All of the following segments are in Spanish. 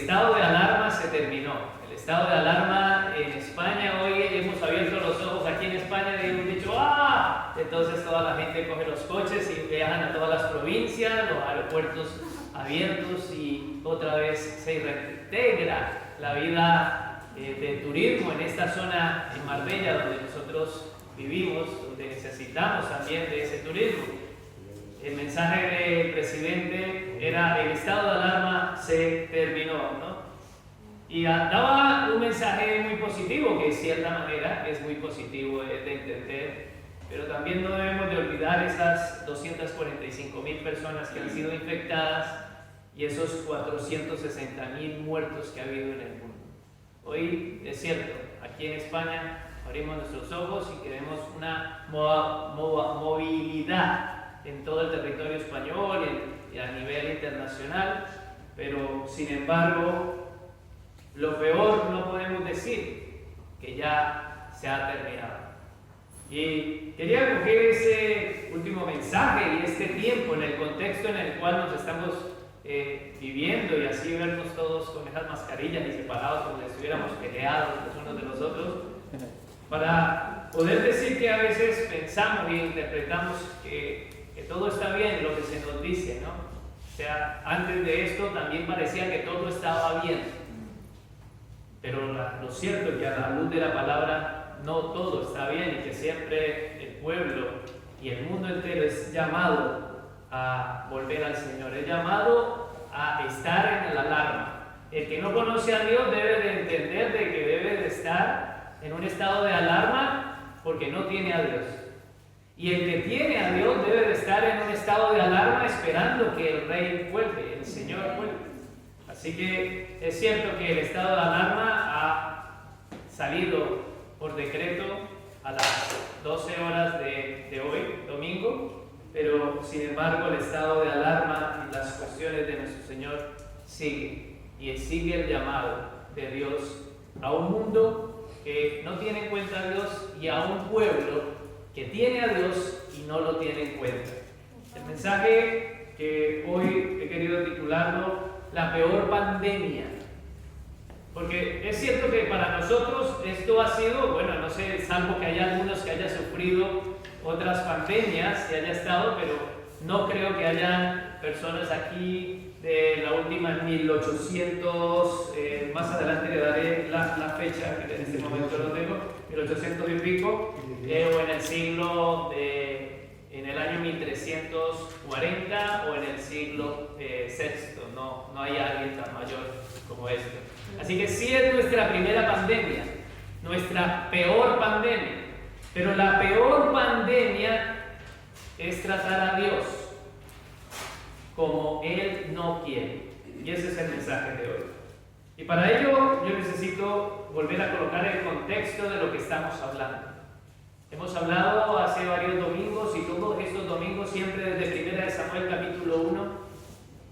estado de alarma se terminó. El estado de alarma en España, hoy hemos abierto los ojos aquí en España y hemos dicho ¡ah! Entonces toda la gente coge los coches y viajan a todas las provincias, los aeropuertos abiertos y otra vez se reintegra la vida de turismo en esta zona en Marbella donde nosotros vivimos, donde necesitamos también de ese turismo. El mensaje del presidente era: el estado de alarma se terminó, ¿no? Y daba un mensaje muy positivo, que de cierta manera es muy positivo de entender, pero también no debemos de olvidar esas 245,000 personas que han sido infectadas y esos 460,000 muertos que ha habido en el mundo. Hoy es cierto, aquí en España abrimos nuestros ojos y queremos una movilidad en todo el territorio español y a nivel internacional, pero sin embargo, lo peor no podemos decir que ya se ha terminado. Y quería coger ese último mensaje y este tiempo en el contexto en el cual nos estamos viviendo y así vernos todos con esas mascarillas y separados como si estuviéramos peleados los unos de los otros, para poder decir que a veces pensamos y interpretamos que todo está bien lo que se nos dice, ¿no? O sea, antes de esto también parecía que todo estaba bien, pero lo cierto es que a la luz de la palabra no todo está bien y que siempre el pueblo y el mundo entero es llamado a volver al Señor, es llamado a estar en la alarma. El que no conoce a Dios debe de entender de que debe de estar en un estado de alarma porque no tiene a Dios. Y el que tiene a Dios debe de estar en un estado de alarma esperando que el Rey vuelva, el Señor vuelva. Así que es cierto que el estado de alarma ha salido por decreto a las 12 horas de hoy, domingo, pero sin embargo el estado de alarma y las cuestiones de nuestro Señor sigue, y sigue el llamado de Dios a un mundo que no tiene en cuenta a Dios y a un pueblo que tiene a Dios y no lo tiene en cuenta. El mensaje que hoy he querido titularlo: la peor pandemia. Porque es cierto que para nosotros esto ha sido, bueno, no sé, salvo que haya algunos que hayan sufrido otras pandemias y haya estado, pero no creo que hayan personas aquí de la última 1800, más adelante le daré la fecha, que en este momento lo tengo, 1800 y pico, o en el siglo en el año 1340 o en el siglo VI, no hay alguien tan mayor como esto. Así que sí es nuestra primera pandemia, nuestra peor pandemia, pero la peor pandemia es tratar a Dios como Él no quiere, y ese es el mensaje de hoy. Y para ello yo necesito volver a colocar el contexto de lo que estamos hablando. Hemos hablado hace varios domingos y todos estos domingos siempre desde 1 Samuel capítulo 1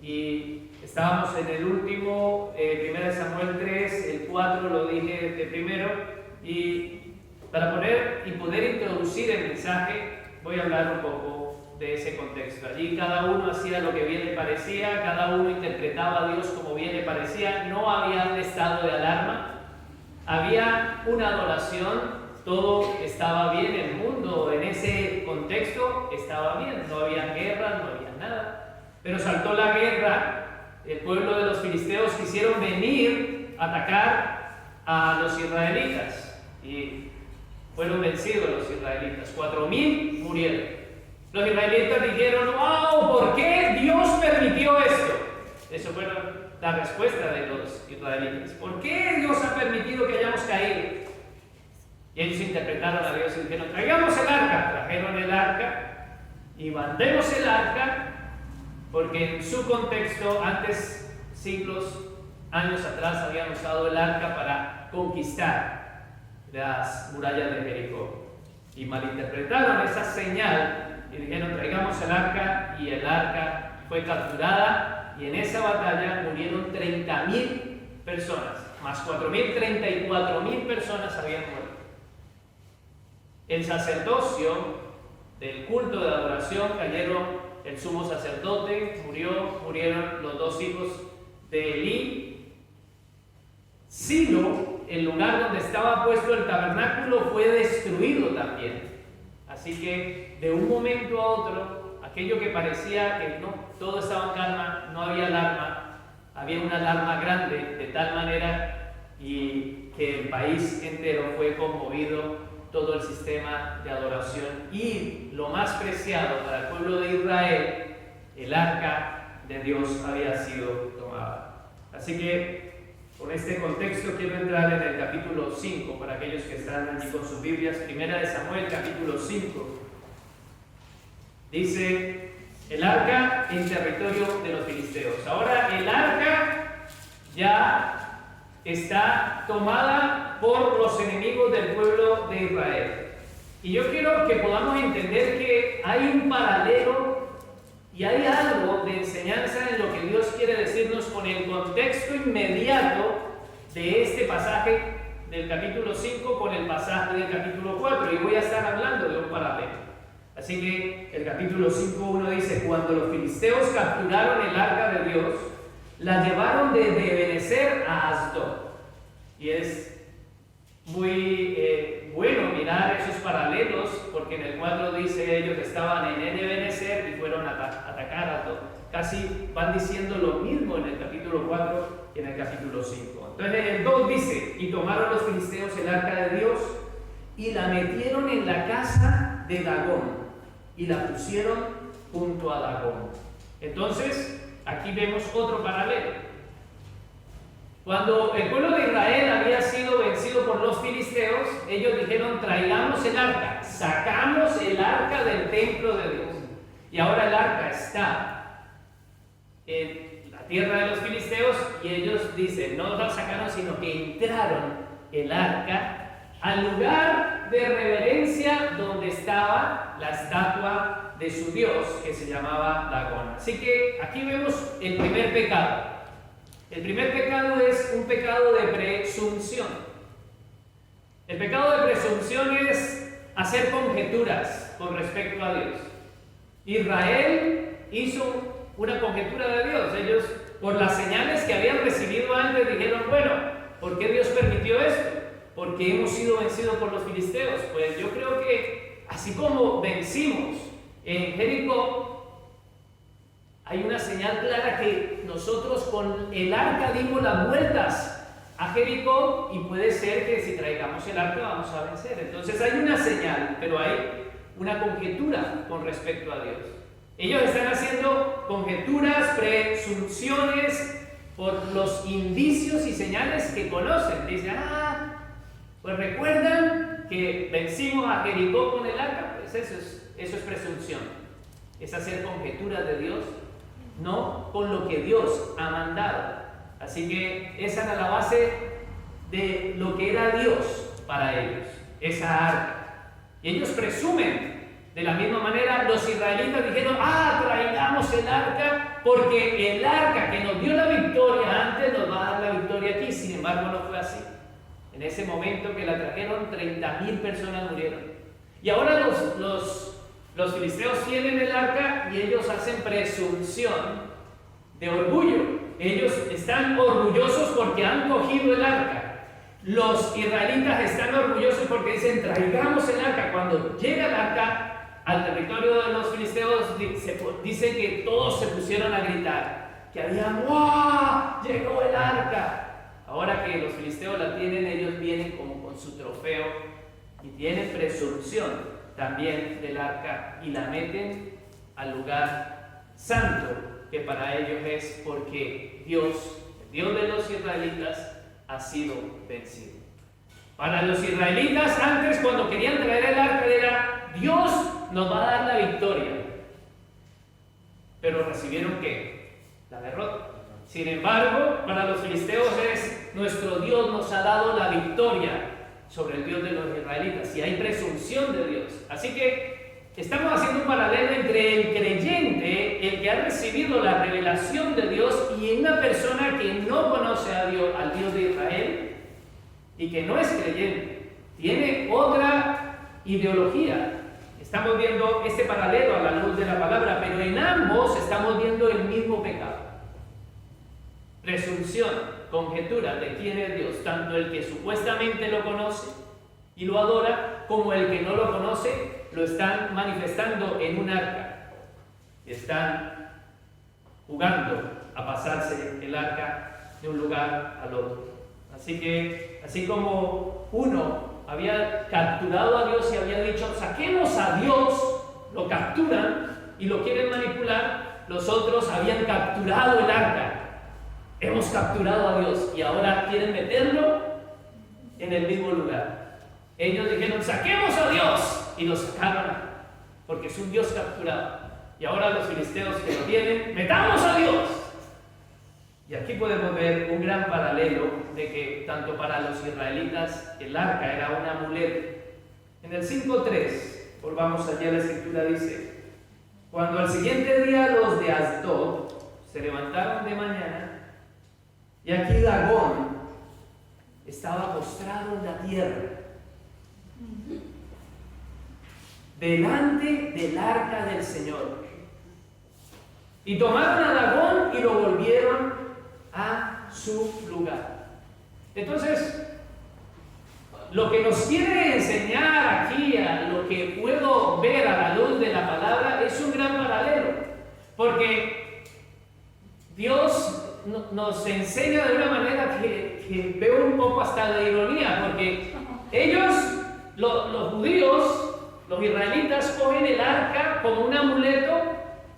y estábamos en el último, 1 Samuel 3, el 4 lo dije de primero, y para poder introducir el mensaje voy a hablar un poco de ese contexto. Allí cada uno hacía lo que bien le parecía, cada uno interpretaba a Dios como bien le parecía, no había un estado de alarma, había una adoración. Todo estaba bien, el mundo en ese contexto estaba bien, no había guerra, no había nada. Pero saltó la guerra, el pueblo de los filisteos quisieron venir a atacar a los israelitas y fueron vencidos los israelitas, 4,000 murieron. Los israelitas dijeron: ¡wow! ¿Por qué Dios permitió esto? Eso fue la respuesta de los israelitas. ¿Por qué Dios ha permitido que hayamos caído? Y ellos interpretaron a Dios y dijeron: traigamos el arca. Trajeron el arca y mandemos el arca, porque en su contexto, antes, años atrás, habían usado el arca para conquistar las murallas de Jericó. Y malinterpretaron esa señal y dijeron: traigamos el arca, y el arca fue capturada, y en esa batalla murieron 30,000 personas, más 4,000, 34,000 personas habían muerto. El sacerdocio del culto de adoración cayeron, el sumo sacerdote murieron los 2 hijos de Elí, Silo, el lugar donde estaba puesto el tabernáculo, fue destruido también. Así que de un momento a otro, aquello que parecía que no, todo estaba en calma, no había alarma, había una alarma grande, de tal manera y que el país entero fue conmovido, todo el sistema de adoración, y lo más preciado para el pueblo de Israel, el arca de Dios, había sido tomada. Así que con este contexto quiero entrar en el capítulo 5 para aquellos que están allí con sus Biblias. Primera de Samuel, capítulo 5. Dice: el arca en territorio de los filisteos. Ahora el arca ya está tomada por los enemigos del pueblo de Israel. Y yo quiero que podamos entender que hay un paralelo y hay algo de enseñanza en lo que Dios quiere decirnos con el contexto inmediato de este pasaje del capítulo 5 con el pasaje del capítulo 4. Y voy a estar hablando de un paralelo. Así que el capítulo 5:1 dice: cuando los filisteos capturaron el arca de Dios, la llevaron desde Ebenezer a Asdod. Y es muy bueno mirar esos paralelos, porque en el 4 dice ellos que estaban en Ebenezer y fueron a atacar a Asdod. Casi van diciendo lo mismo en el capítulo 4 y en el capítulo 5. Entonces en el 2 dice: y tomaron los filisteos el arca de Dios y la metieron en la casa de Dagón y la pusieron junto a Dagón. Entonces aquí vemos otro paralelo. Cuando el pueblo de Israel había sido vencido por los filisteos, ellos dijeron: traigamos el arca, sacamos el arca del templo de Dios. Y ahora el arca está en la tierra de los filisteos y ellos dicen, no la sacaron, sino que entraron el arca al lugar de reverencia donde estaba la estatua de su Dios, que se llamaba Dagón. Así que aquí vemos el primer pecado. El primer pecado es un pecado de presunción. El pecado de presunción es hacer conjeturas con respecto a Dios. Israel hizo una conjetura de Dios. Ellos, por las señales que habían recibido antes, dijeron, bueno, ¿por qué Dios permitió esto? Porque hemos sido vencidos por los filisteos. Pues yo creo que así como vencimos en Jericó, hay una señal clara que nosotros con el arca dimos las vueltas a Jericó y puede ser que si traigamos el arca vamos a vencer. Entonces hay una señal, pero hay una conjetura con respecto a Dios. Ellos están haciendo conjeturas, presunciones por los indicios y señales que conocen. Dicen, pues recuerdan que vencimos a Jericó con el arca. Pues eso es presunción. Es hacer conjeturas de Dios, no con lo que Dios ha mandado. Así que esa era la base de lo que era Dios para ellos, esa arca. Y ellos presumen, de la misma manera los israelitas dijeron, traigamos el arca, porque el arca que nos dio la victoria antes nos va a dar la victoria aquí. Sin embargo, no fue así. En ese momento que la trajeron, 30,000 personas murieron. Y ahora los filisteos tienen el arca y ellos hacen presunción de orgullo. Ellos están orgullosos porque han cogido el arca. Los israelitas están orgullosos porque dicen, traigamos el arca. Cuando llega el arca al territorio de los filisteos, dice que todos se pusieron a gritar, que había, ¡wow! ¡Llegó el arca! Ahora que los filisteos la tienen, ellos vienen como con su trofeo y tienen presunción también del arca y la meten al lugar santo, que para ellos es porque Dios, el Dios de los israelitas, ha sido vencido. Para los israelitas antes, cuando querían traer el arca, era Dios nos va a dar la victoria, pero recibieron ¿qué? La derrota. Sin embargo, para los filisteos es nuestro Dios nos ha dado la victoria sobre el Dios de los israelitas, y hay presunción de Dios. Así que estamos haciendo un paralelo entre el creyente, el que ha recibido la revelación de Dios, y una persona que no conoce a Dios, al Dios de Israel, y que no es creyente, tiene otra ideología. Estamos viendo este paralelo a la luz de la palabra, pero en ambos estamos viendo el mismo pecado. presunción, conjetura de quién es Dios, tanto el que supuestamente lo conoce y lo adora, como el que no lo conoce, lo están manifestando en un arca. Están jugando a pasarse el arca de un lugar al otro. Así que, así como uno había capturado a Dios y había dicho, saquemos a Dios, lo capturan y lo quieren manipular, los otros habían capturado el arca. Hemos capturado a Dios y ahora quieren meterlo en el mismo lugar. Ellos dijeron, saquemos a Dios, y lo sacaron porque es un Dios capturado. Y ahora los filisteos que lo tienen, metamos a Dios. Y aquí podemos ver un gran paralelo de que tanto para los israelitas el arca era un amuleto. En el 5:3, volvamos allí a la escritura, dice, cuando al siguiente día los de Asdod se levantaron de mañana, y aquí Dagón estaba postrado en la tierra, delante del arca del Señor. Y tomaron a Dagón y lo volvieron a su lugar. Entonces, lo que nos quiere enseñar aquí, a lo que puedo ver a la luz de la palabra, es un gran paralelo. Porque Dios nos enseña de una manera que veo un poco hasta de ironía, porque ellos, los judíos, los israelitas, cogen el arca como un amuleto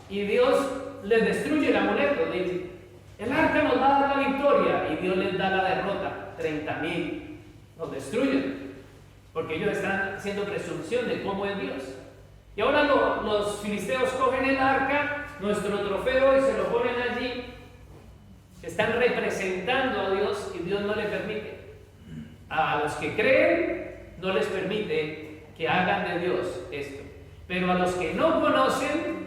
y Dios les destruye el amuleto. Dice, el arca nos va a dar la victoria, y Dios les da la derrota. 30,000 nos destruyen, porque ellos están haciendo presunción de cómo es Dios. Y ahora los filisteos cogen el arca, nuestro trofeo, y se lo ponen allí. Están representando a Dios y Dios no le permite. A los que creen no les permite que hagan de Dios esto. Pero a los que no conocen,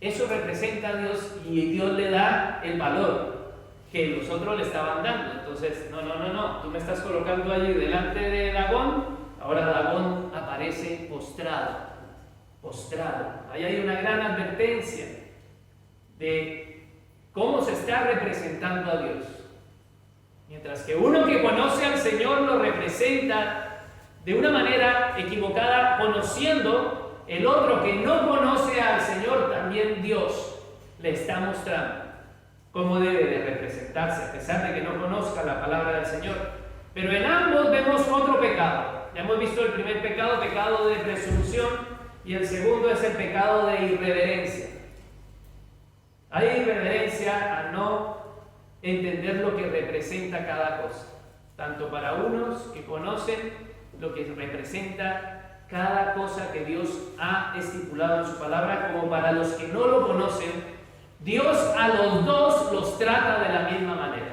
eso representa a Dios y Dios le da el valor que los otros le estaban dando. Entonces, no, tú me estás colocando allí delante de Dagón. Ahora Dagón aparece postrado. Ahí hay una gran advertencia de cómo se está representando a Dios. Mientras que uno que conoce al Señor lo representa de una manera equivocada, conociendo, el otro que no conoce al Señor, también Dios le está mostrando cómo debe de representarse, a pesar de que no conozca la palabra del Señor. Pero en ambos vemos otro pecado. Ya hemos visto el primer pecado, pecado de presunción, y el segundo es el pecado de irreverencia. Hay irreverencia a no entender lo que representa cada cosa, tanto para unos que conocen lo que representa cada cosa que Dios ha estipulado en su palabra, como para los que no lo conocen. Dios a los dos los trata de la misma manera.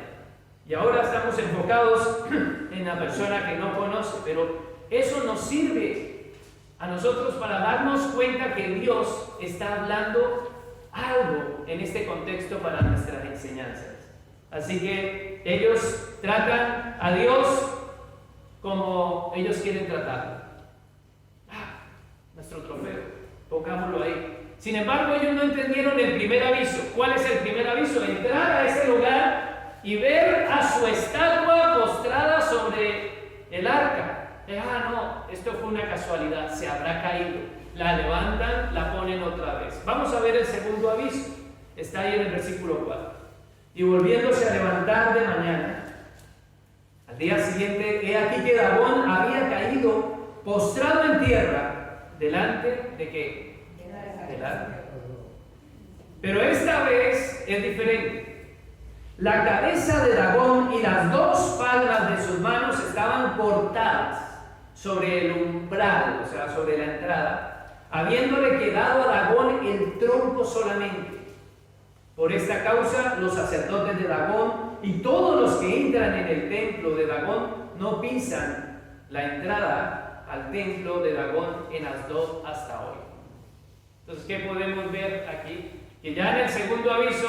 Y ahora estamos enfocados en la persona que no conoce, pero eso nos sirve a nosotros para darnos cuenta que Dios está hablando algo en este contexto para nuestras enseñanzas. Así que ellos tratan a Dios como ellos quieren tratarlo. Nuestro trofeo, pongámoslo ahí. Sin embargo, ellos no entendieron el primer aviso. ¿Cuál es el primer aviso? Entrar a ese lugar y ver a su estatua postrada sobre el arca. No, esto fue una casualidad, se habrá caído. La levantan, la ponen otra vez. Vamos a ver el segundo aviso. Está ahí en el versículo 4. Y volviéndose a levantar de mañana, al día siguiente, he aquí que Dagón había caído postrado en tierra delante de ¿qué? Del arca. Pero esta vez es diferente. La cabeza de Dagón y las dos palmas de sus manos estaban cortadas sobre el umbral, o sea, sobre la entrada, habiéndole quedado a Dagón el tronco solamente. Por esta causa, los sacerdotes de Dagón y todos los que entran en el templo de Dagón no pisan la entrada al templo de Dagón en Asdod hasta hoy. Entonces, ¿qué podemos ver aquí? Que ya en el segundo aviso,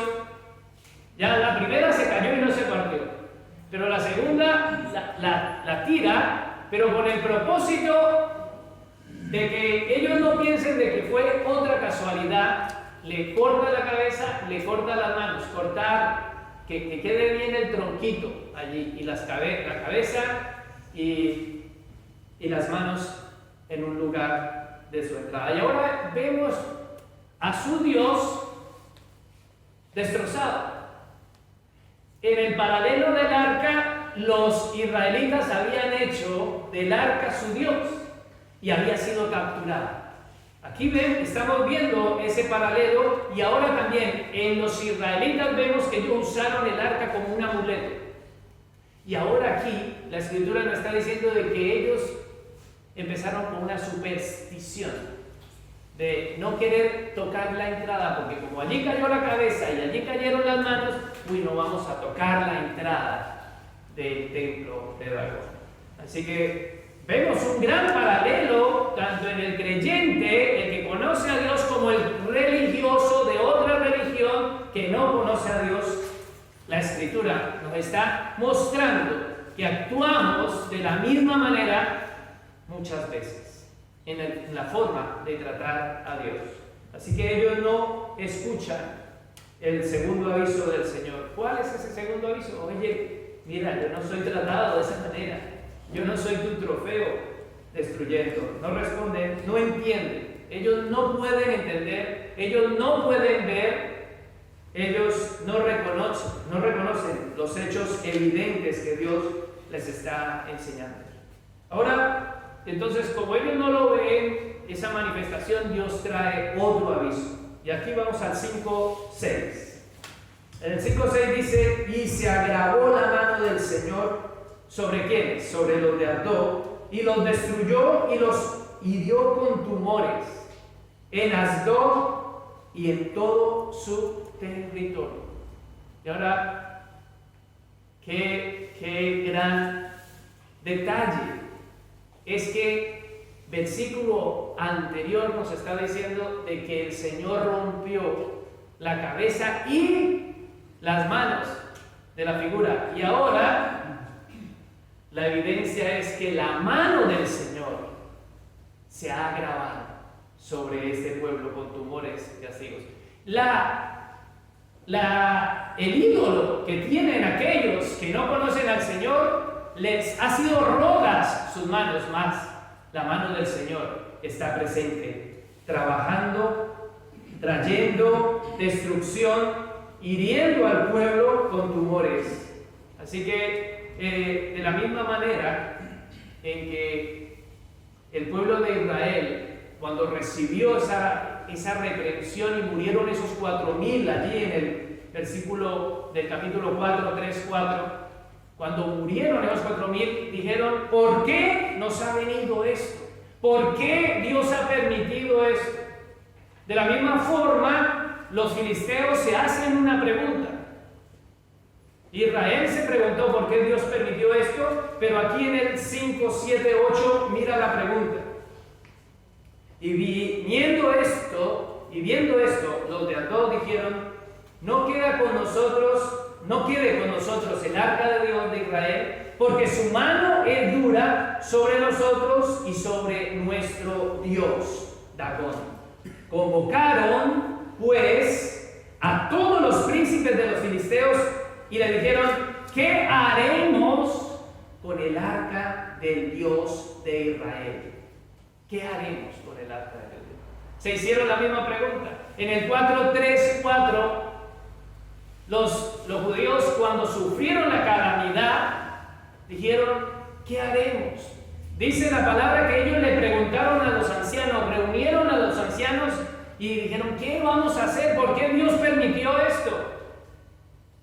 ya la primera se cayó y no se partió, pero la segunda la tira, pero con el propósito de que ellos no piensen de que fue otra casualidad. Le corta la cabeza, le corta las manos. Cortar que quede bien el tronquito allí, y la cabeza y las manos en un lugar de su entrada. Y ahora vemos a su Dios destrozado. En el paralelo del arca, los israelitas habían hecho del arca su Dios y había sido capturada. Aquí estamos viendo ese paralelo, y ahora también en los israelitas vemos que ellos usaron el arca como un amuleto. Y ahora aquí la escritura nos está diciendo de que ellos empezaron con una superstición de no querer tocar la entrada, porque como allí cayó la cabeza y allí cayeron las manos, no vamos a tocar la entrada del templo de Dagón. Así que vemos un gran paralelo tanto en el creyente, el que conoce a Dios, como el religioso de otra religión que no conoce a Dios. La escritura nos está mostrando que actuamos de la misma manera muchas veces en la forma de tratar a Dios. Así que ellos no escuchan el segundo aviso del Señor. ¿Cuál es ese segundo aviso? Oye, mira, yo no soy tratado de esa manera. Yo no soy tu trofeo destruyendo. No responden, no entienden. Ellos no pueden entender, ellos no pueden ver, ellos no reconocen los hechos evidentes que Dios les está enseñando. Ahora, entonces, como ellos no lo ven, esa manifestación, Dios trae otro aviso. Y aquí vamos al 5:6. En el 5:6 dice: y se agravó la mano del Señor ¿sobre quiénes? Sobre los de Asdod, y los destruyó y los hirió con tumores en Asdod y en todo su territorio. Y ahora, qué gran detalle es que versículo anterior nos está diciendo de que el Señor rompió la cabeza y las manos de la figura, y ahora la evidencia es que la mano del Señor se ha agravado sobre este pueblo con tumores y castigos. El ídolo que tienen aquellos que no conocen al Señor les ha sido rogas sus manos, más la mano del Señor está presente, trabajando, trayendo destrucción, hiriendo al pueblo con tumores. Así que de la misma manera en que el pueblo de Israel, cuando recibió esa reprensión y murieron esos 4,000 allí en el versículo del capítulo 4, 3, 4, cuando murieron esos 4,000, dijeron: ¿por qué nos ha venido esto? ¿Por qué Dios ha permitido esto? De la misma forma, los filisteos se hacen una pregunta. Israel se preguntó por qué Dios permitió esto, pero aquí en el 5, 7, 8, mira la pregunta. Y viendo esto, los de Asdod dijeron: no quede con nosotros el arca de Dios de Israel, porque su mano es dura sobre nosotros y sobre nuestro Dios, Dagón. Convocaron, pues, a todos los príncipes de los filisteos y le dijeron: ¿qué haremos con el arca del Dios de Israel? ¿Qué haremos con el arca de Dios? Se hicieron la misma pregunta. En el 4:3-4, los judíos, cuando sufrieron la calamidad, dijeron: ¿qué haremos? Dice la palabra que ellos le preguntaron a los ancianos, reunieron a los ancianos y dijeron: ¿qué vamos a hacer? ¿Por qué Dios permitió esto?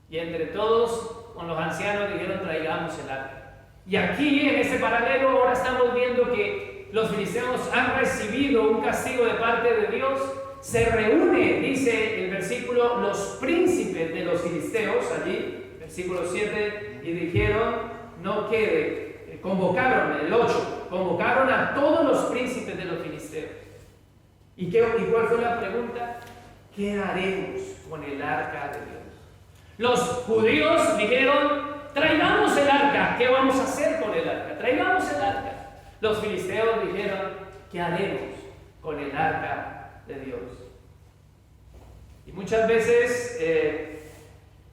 Y entre todos, con los ancianos, dijeron: traigamos el arca. Y aquí, en este paralelo, ahora estamos viendo que los filisteos han recibido un castigo de parte de Dios. Se reúne, dice el versículo, los príncipes de los filisteos, allí, versículo 7, y dijeron: no quede, convocaron, el 8, convocaron a todos los príncipes de los filisteos. ¿Y cuál fue la pregunta? ¿Qué haremos con el arca de Dios? Los judíos dijeron: traigamos el arca. ¿Qué vamos a hacer con el arca? Traigamos el arca. Los filisteos dijeron: ¿qué haremos con el arca de Dios? Y muchas veces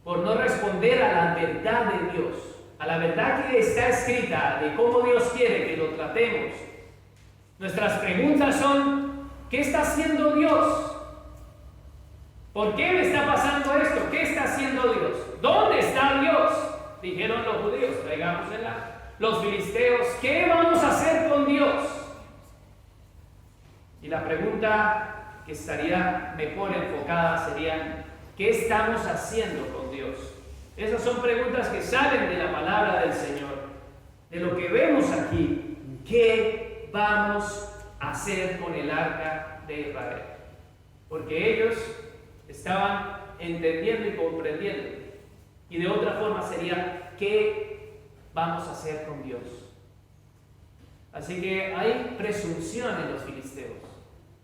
por no responder a la verdad de Dios, a la verdad que está escrita de cómo Dios quiere que lo tratemos. Nuestras preguntas son: ¿qué está haciendo Dios? ¿Por qué me está pasando esto? ¿Qué está haciendo Dios? ¿Dónde está Dios? Dijeron los judíos, traigámosela. Los filisteos, ¿qué vamos a hacer con Dios? Y la pregunta que estaría mejor enfocada sería: ¿qué estamos haciendo con Dios? Esas son preguntas que salen de la palabra del Señor, de lo que vemos aquí. ¿Qué vamos a hacer con el arca de Israel? Porque ellos estaban entendiendo y comprendiendo. Y de otra forma sería: ¿qué vamos a hacer con Dios? Así que hay presunción en los filisteos.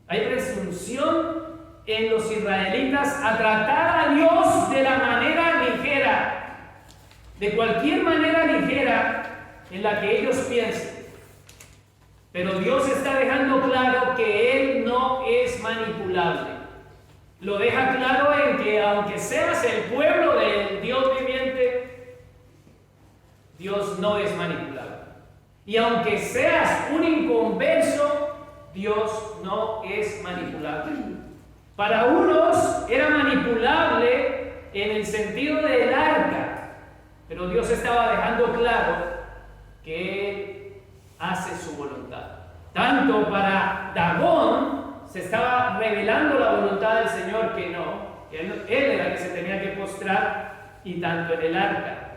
Hay presunción en los israelitas a tratar a Dios de la manera ligera, de cualquier manera ligera en la que ellos piensen. Pero Dios está dejando claro que Él no es manipulable. Lo deja claro en que aunque seas el pueblo del Dios viviente, Dios no es manipulable. Y aunque seas un inconverso, Dios no es manipulable. Para unos era manipulable en el sentido del arca, pero Dios estaba dejando claro que Él hace su voluntad. Tanto para Dagón se estaba revelando la voluntad del Señor que no, que él era el que se tenía que postrar, y tanto en el arca.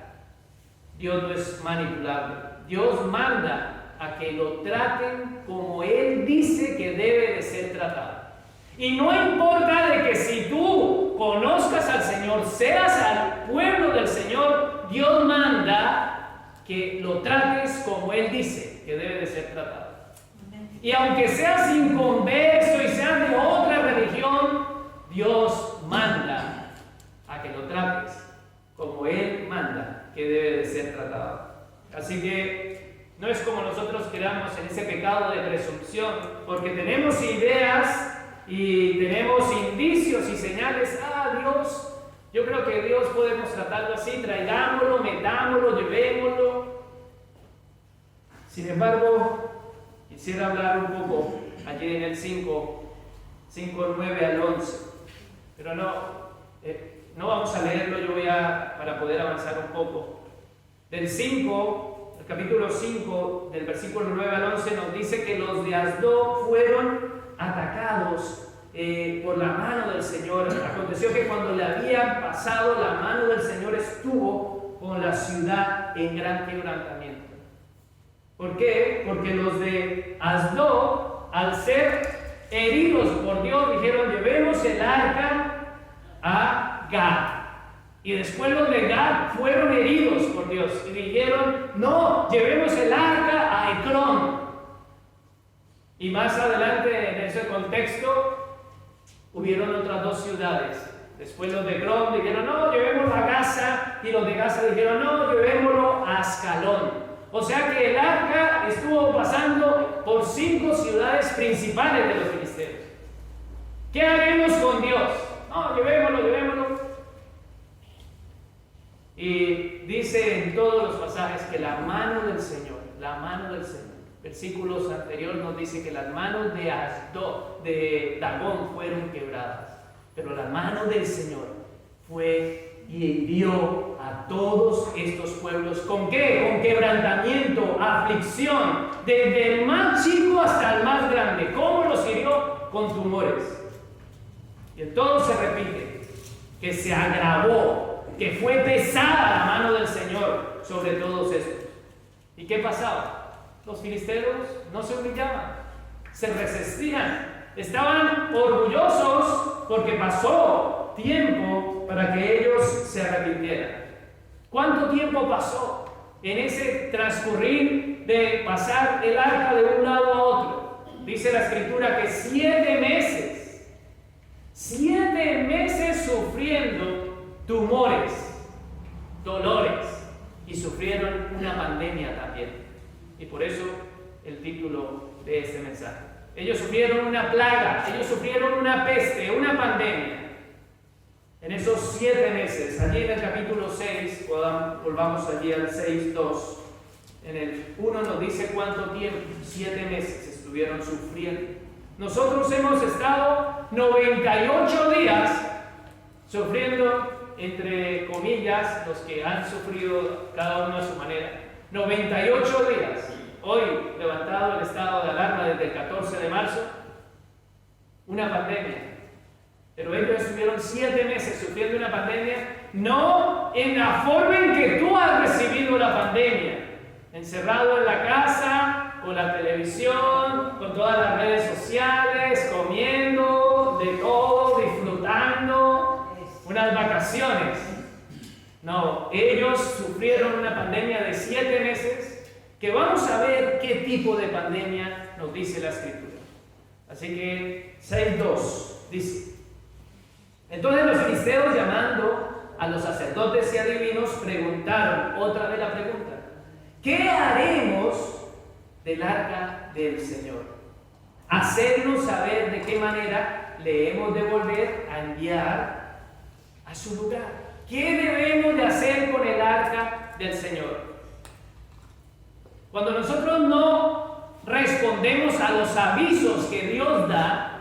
Dios no es manipulable. Dios manda a que lo traten como Él dice que debe de ser tratado. Y no importa de que si tú conozcas al Señor, seas al pueblo del Señor, Dios manda que lo trates como Él dice que debe de ser tratado. Y aunque seas inconverso y seas de otra religión, Dios manda a que lo trates como Él manda que debe de ser tratado. Así que no es como nosotros queramos en ese pecado de presunción, porque tenemos ideas y tenemos indicios y señales. Dios, yo creo que Dios podemos tratarlo así, traigámoslo, metámoslo, llevémoslo. Sin embargo, quisiera hablar un poco allí en el 5, 9 al 11, pero no vamos a leerlo. Yo para poder avanzar un poco. Del 5, el capítulo 5, del versículo 9 al 11, nos dice que los de Asdod fueron atacados por la mano del Señor. Aconteció que cuando le habían pasado, la mano del Señor estuvo con la ciudad en gran quebrantamiento. ¿Por qué? Porque los de Asdod, al ser heridos por Dios, dijeron: llevemos el arca a Gad. Y después los de Gad fueron heridos por Dios y dijeron: no, llevemos el arca a Ecrón. Y más adelante en ese contexto hubieron otras dos ciudades. Después los de Ecrón dijeron: no, llevémoslo a Gaza. Y los de Gaza dijeron: no, llevémoslo a Ascalón. O sea que el arca estuvo pasando por 5 ciudades principales de los filisteos. ¿Qué haremos con Dios? No, llevémoslo. Y dice en todos los pasajes que la mano del Señor, versículos anteriores nos dice que las manos de Asdod, de Dagón, fueron quebradas, pero la mano del Señor fue y hirió a todos estos pueblos. ¿Con qué? Con quebrantamiento, aflicción, desde el más chico hasta el más grande. ¿Cómo los hirió? Con tumores. Y en todo se repite que se agravó, que fue pesada la mano del Señor sobre todos estos. ¿Y qué pasaba? Los filisteos no se humillaban, se resistían, estaban orgullosos porque pasó tiempo para que ellos se arrepintieran. ¿Cuánto tiempo pasó en ese transcurrir de pasar el arca de un lado a otro? Dice la Escritura que 7 meses. 7 meses sufriendo tumores, dolores, y sufrieron una pandemia también. Y por eso el título de este mensaje. Ellos sufrieron una plaga, ellos sufrieron una peste, una pandemia. En esos 7 meses, allí en el capítulo 6, volvamos allí al 6:2, en el 1 nos dice cuánto tiempo, 7 meses estuvieron sufriendo. Nosotros hemos estado 98 días sufriendo, entre comillas, los que han sufrido cada uno a su manera. 98 días. Hoy, levantado el estado de alarma desde el 14 de marzo, una pandemia. Pero ellos estuvieron 7 meses sufriendo una pandemia, no en la forma en que tú has recibido la pandemia, encerrado en la casa, con la televisión, con todas las redes sociales, comiendo, de todo, disfrutando, unas vacaciones. No, ellos sufrieron una pandemia de 7 meses, que vamos a ver qué tipo de pandemia nos dice la Escritura. Así que 6:2 dice: entonces los filisteos, llamando a los sacerdotes y adivinos, preguntaron otra vez la pregunta: ¿qué haremos del arca del Señor? Hacernos saber de qué manera le hemos de volver a enviar a su lugar. ¿Qué debemos de hacer con el arca del Señor? Cuando nosotros no respondemos a los avisos que Dios da,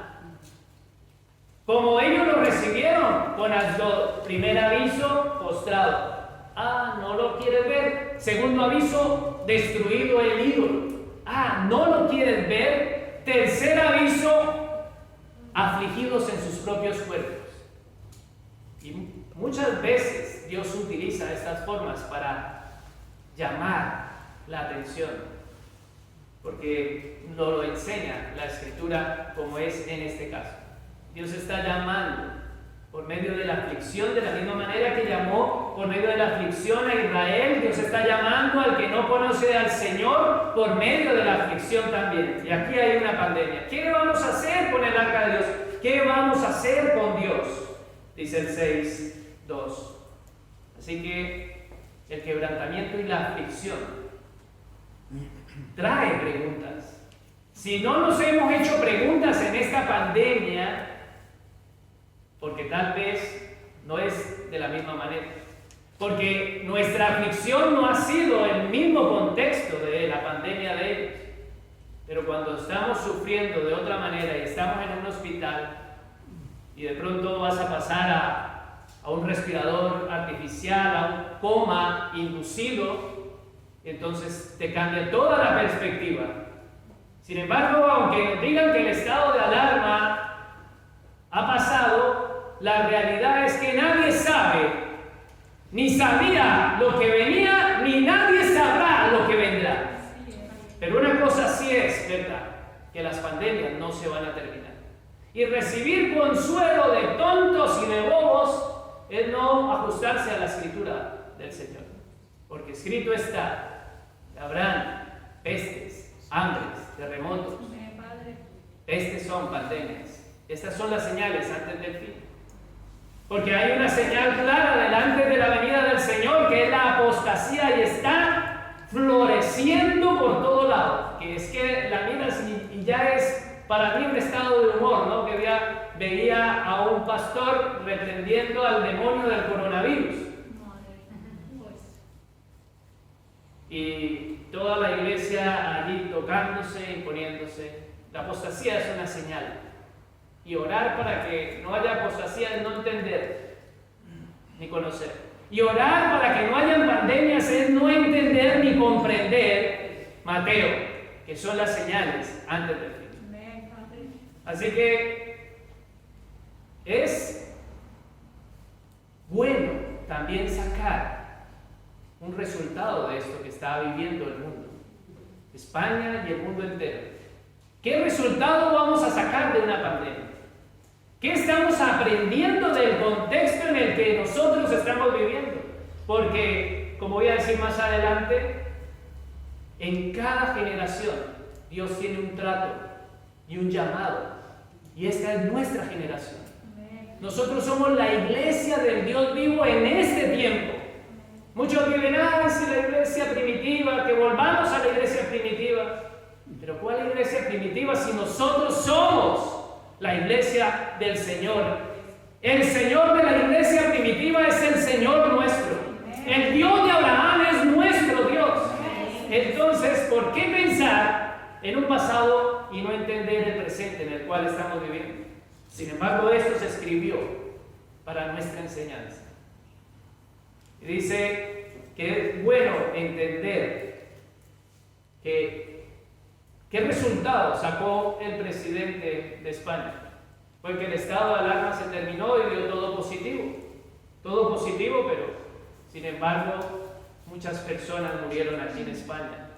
como ellos lo recibieron, con el primer aviso, postrado. Ah, no lo quieres ver. Segundo aviso, destruido el ídolo. Ah, no lo quieres ver. Tercer aviso, afligidos en sus propios cuerpos. Y muchas veces Dios utiliza estas formas para llamar la atención, porque nos lo enseña la Escritura, como es en este caso. Dios está llamando por medio de la aflicción, de la misma manera que llamó por medio de la aflicción a Israel. Dios está llamando al que no conoce al Señor por medio de la aflicción también. Y aquí hay una pandemia. ¿Qué vamos a hacer con el arca de Dios? ¿Qué vamos a hacer con Dios? Dice el 6:2. Así que el quebrantamiento y la aflicción trae preguntas. Si no nos hemos hecho preguntas en esta pandemia, porque tal vez no es de la misma manera, porque nuestra aflicción no ha sido el mismo contexto de la pandemia de ellos, pero cuando estamos sufriendo de otra manera y estamos en un hospital y de pronto vas a pasar a un respirador artificial, a un coma inducido, entonces te cambia toda la perspectiva. Sin embargo, aunque nos digan que el estado de alarma ha pasado, la realidad es que nadie sabe, ni sabía lo que venía, ni nadie sabrá lo que vendrá. Pero una cosa sí es verdad, que las pandemias no se van a terminar. Y recibir consuelo de tontos y de bobos es no ajustarse a la Escritura del Señor. Porque escrito está: habrán pestes, hambres, terremotos. Pestes son pandemias. Estas son las señales antes del fin. Porque hay una señal clara delante de la venida del Señor, que es la apostasía, y está floreciendo por todo lado. Que es que la miras y ya es para mí un estado de humor, ¿no? Que veía a un pastor reprendiendo al demonio del coronavirus. Y toda la iglesia allí tocándose y poniéndose. La apostasía es una señal. Y orar para que no haya apostasía es no entender ni conocer. Y orar para que no haya pandemias es no entender ni comprender, Mateo, que son las señales antes del fin. Así que es bueno también sacar un resultado de esto que está viviendo el mundo, España y el mundo entero. ¿Qué resultado vamos a sacar de una pandemia? ¿Qué estamos aprendiendo del contexto en el que nosotros estamos viviendo? Porque, como voy a decir más adelante, en cada generación Dios tiene un trato y un llamado, y esta es nuestra generación. Nosotros somos la iglesia del Dios vivo en este tiempo. Muchos viven, si la iglesia primitiva, que volvamos a la iglesia primitiva. Pero ¿cuál iglesia primitiva si nosotros somos la iglesia del Señor El Señor de la iglesia primitiva es el Señor nuestro. El Dios de Abraham es nuestro Dios. Entonces, ¿por qué pensar en un pasado y no entender el presente en el cual estamos viviendo? Sin embargo, esto se escribió para nuestra enseñanza. Y dice que es bueno entender qué resultado sacó el presidente de España. Fue que el estado de alarma se terminó y dio todo positivo. Todo positivo, pero sin embargo, muchas personas murieron aquí en España.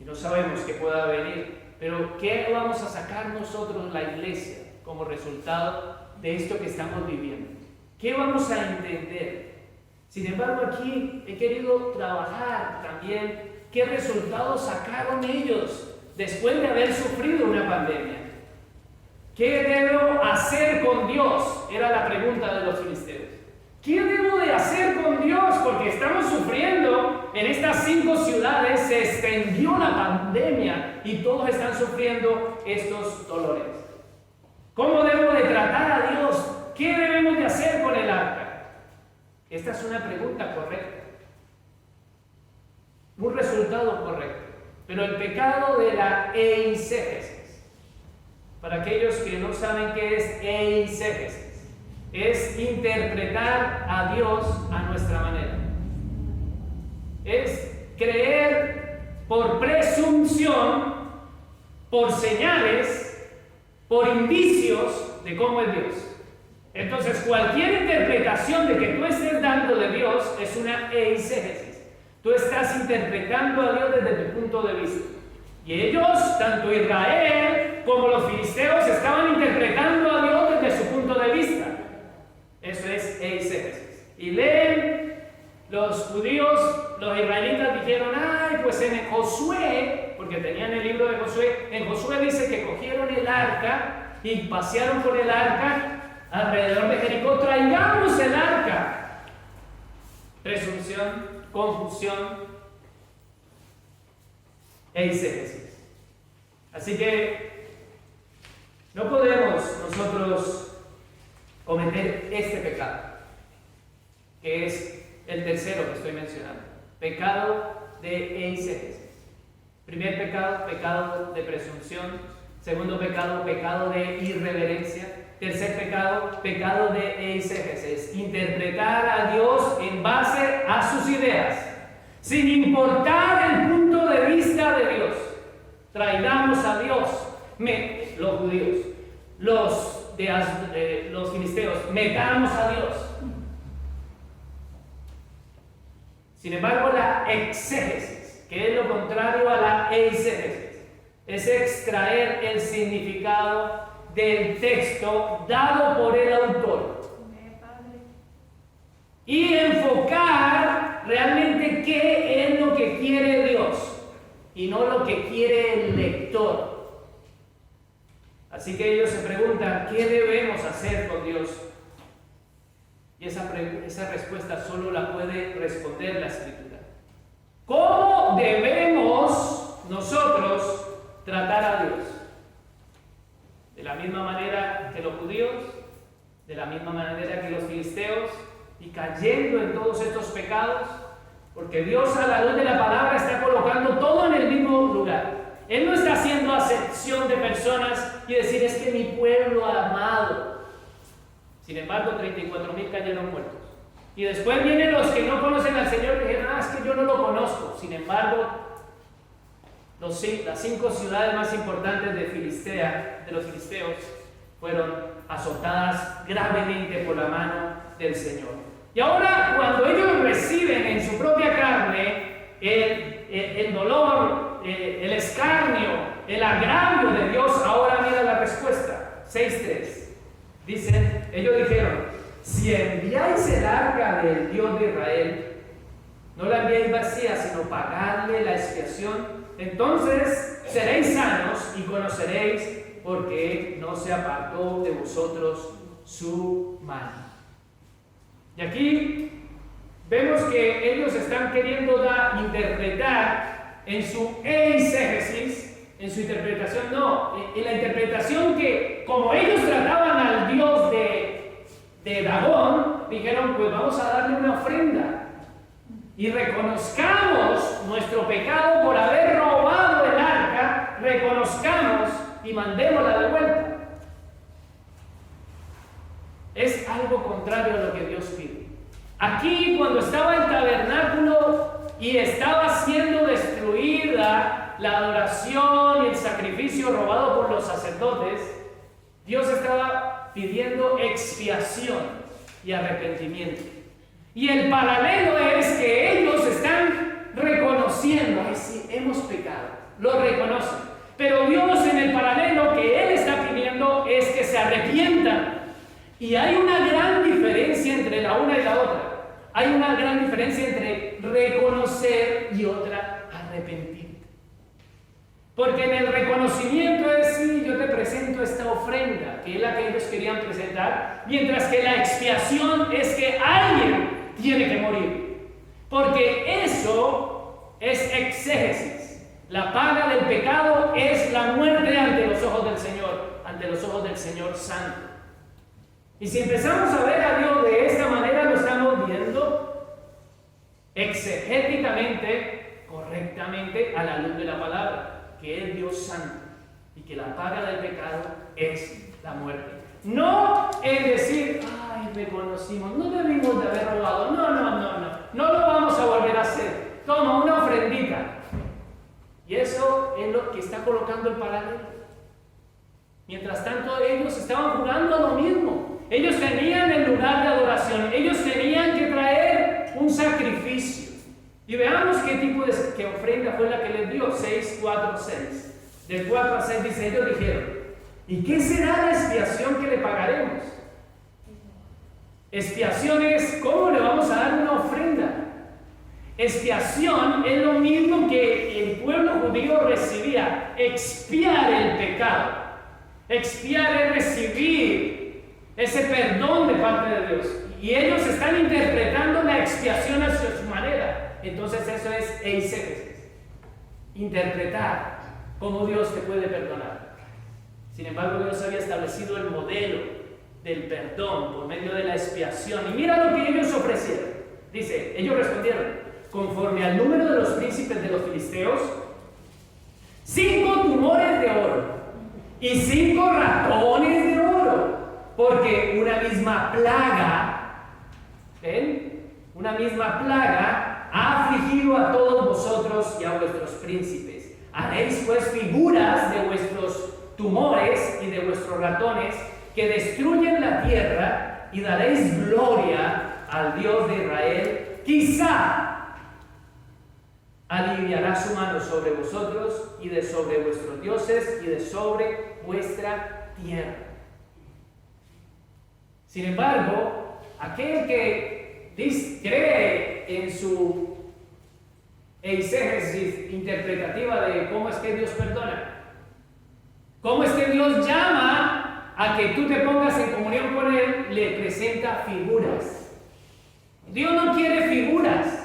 Y no sabemos qué pueda venir. Pero ¿qué vamos a sacar nosotros, la iglesia, como resultado de esto que estamos viviendo? ¿Qué vamos a entender? Sin embargo, aquí he querido trabajar también qué resultados sacaron ellos después de haber sufrido una pandemia. ¿Qué debo hacer con Dios? Era la pregunta de los filisteos. ¿Qué debo de hacer con Dios? Porque estamos sufriendo en estas 5 ciudades, se extendió la pandemia y todos están sufriendo estos dolores. ¿Cómo debo de tratar a Dios? ¿Qué debemos de hacer con el arca? Esta es una pregunta correcta. Un resultado correcto. Pero el pecado de la eisegesis. Para aquellos que no saben qué es eisegesis, es interpretar a Dios a nuestra manera. Es creer por presunción, por señales, por indicios de cómo es Dios. Entonces, cualquier interpretación de que tú estés dando de Dios es una eisegesis. Tú estás interpretando a Dios desde tu punto de vista. Y ellos, tanto Israel como los filisteos, estaban interpretando a Dios desde su punto de vista. Eso es eisegesis. Y leen los judíos, los israelitas dijeron, ay, pues en Josué, porque tenían el libro de Josué, en Josué dice que cogieron el arca y pasearon por el arca alrededor de Jericó. Traigamos el arca. Presunción, confusión, eisegesis. Así que no podemos nosotros cometer este pecado, que es el tercero que estoy mencionando. Pecado de eisegesis. Primer pecado, pecado de presunción. Segundo pecado, pecado de irreverencia. Tercer pecado, pecado de eisegesis. Los a Dios en base a sus ideas, sin importar el punto de vista de Dios. Traigamos a Dios, los judíos, los filisteos, metamos a Dios. Sin embargo, la exégesis, que es lo contrario a la eisegesis, es extraer el significado del texto dado por el autor y enfocar realmente qué es lo que quiere Dios y no lo que quiere el lector. Así que ellos se preguntan, ¿qué debemos hacer con Dios? Y esa respuesta solo la puede responder la Escritura. ¿Cómo debemos nosotros tratar a Dios? De la misma manera que los judíos, de la misma manera que los filisteos, y cayendo en todos estos pecados, porque Dios a la luz de la palabra está colocando todo en el mismo lugar. Él no está haciendo acepción de personas y decir, es que mi pueblo amado. Sin embargo, 34,000 cayeron muertos. Y después vienen los que no conocen al Señor y dicen, es que yo no lo conozco. Sin embargo, las 5 ciudades más importantes de los filisteos, fueron azotadas gravemente por la mano del Señor. Y ahora, cuando ellos reciben en su propia carne el dolor, el escarnio, el agravio de Dios, ahora mira la respuesta. 6:3. Dicen, ellos dijeron, si enviáis el arca del Dios de Israel, no la enviáis vacía, sino pagadle la expiación, entonces seréis sanos y conoceréis porque no se apartó de vosotros su mano. Y aquí vemos que ellos están queriendo interpretar en su eisegesis, en su interpretación, no, en la interpretación que como ellos trataban al Dios de de Dagón, dijeron, pues vamos a darle una ofrenda y reconozcamos nuestro pecado por haber robado el arca, reconozcamos y mandémosla de vuelta. Es algo contrario a lo que Dios pide. Aquí, cuando estaba el tabernáculo y estaba siendo destruida la adoración y el sacrificio robado por los sacerdotes, Dios estaba pidiendo expiación y arrepentimiento. Y el paralelo es que ellos están reconociendo, ay sí, hemos pecado, lo reconocen. Pero Dios, en el paralelo que Él está pidiendo, es que se arrepientan. Y hay una gran diferencia entre la una y la otra. Hay una gran diferencia entre reconocer y otra arrepentirte. Porque en el reconocimiento es, sí, yo te presento esta ofrenda, que es la que ellos querían presentar, mientras que la expiación es que alguien tiene que morir. Porque eso es exégesis. La paga del pecado es la muerte ante los ojos del Señor, ante los ojos del Señor Santo. Y si empezamos a ver a Dios de esta manera, lo estamos viendo exegéticamente, correctamente, a la luz de la palabra, que es Dios Santo y que la paga del pecado es la muerte. No es decir, ay, reconocimos, no debimos de haber robado, no lo vamos a volver a hacer. Toma una ofrendita. Y eso es lo que está colocando el paralelo. Mientras tanto, ellos estaban jugando a lo mismo. Ellos tenían el lugar de adoración, ellos tenían que traer un sacrificio. Y veamos qué tipo de ofrenda fue la que les dio. 6, 4, 6. Del 4 a 6 dice, ellos dijeron, ¿y qué será la expiación que le pagaremos? Expiación es, ¿cómo le vamos a dar una ofrenda? Expiación es lo mismo que el pueblo judío recibía, expiar el pecado. Expiar es recibir ese perdón de parte de Dios. Y ellos están interpretando la expiación a su manera. Entonces eso es eisegesis. Interpretar cómo Dios te puede perdonar. Sin embargo, Dios había establecido el modelo del perdón por medio de la expiación. Y mira lo que ellos ofrecieron. Dice, ellos respondieron, conforme al número de los príncipes de los filisteos, 5 tumores de oro y 5 ratones de oro, porque una misma plaga, ¿ven? Una misma plaga ha afligido a todos vosotros y a vuestros príncipes. Haréis pues figuras de vuestros tumores y de vuestros ratones que destruyen la tierra y daréis gloria al Dios de Israel. Quizá aliviará su mano sobre vosotros y de sobre vuestros dioses y de sobre vuestra tierra. Sin embargo, aquel que cree en su eisegesis interpretativa de cómo es que Dios perdona, cómo es que Dios llama a que tú te pongas en comunión con Él, le presenta figuras. Dios no quiere figuras.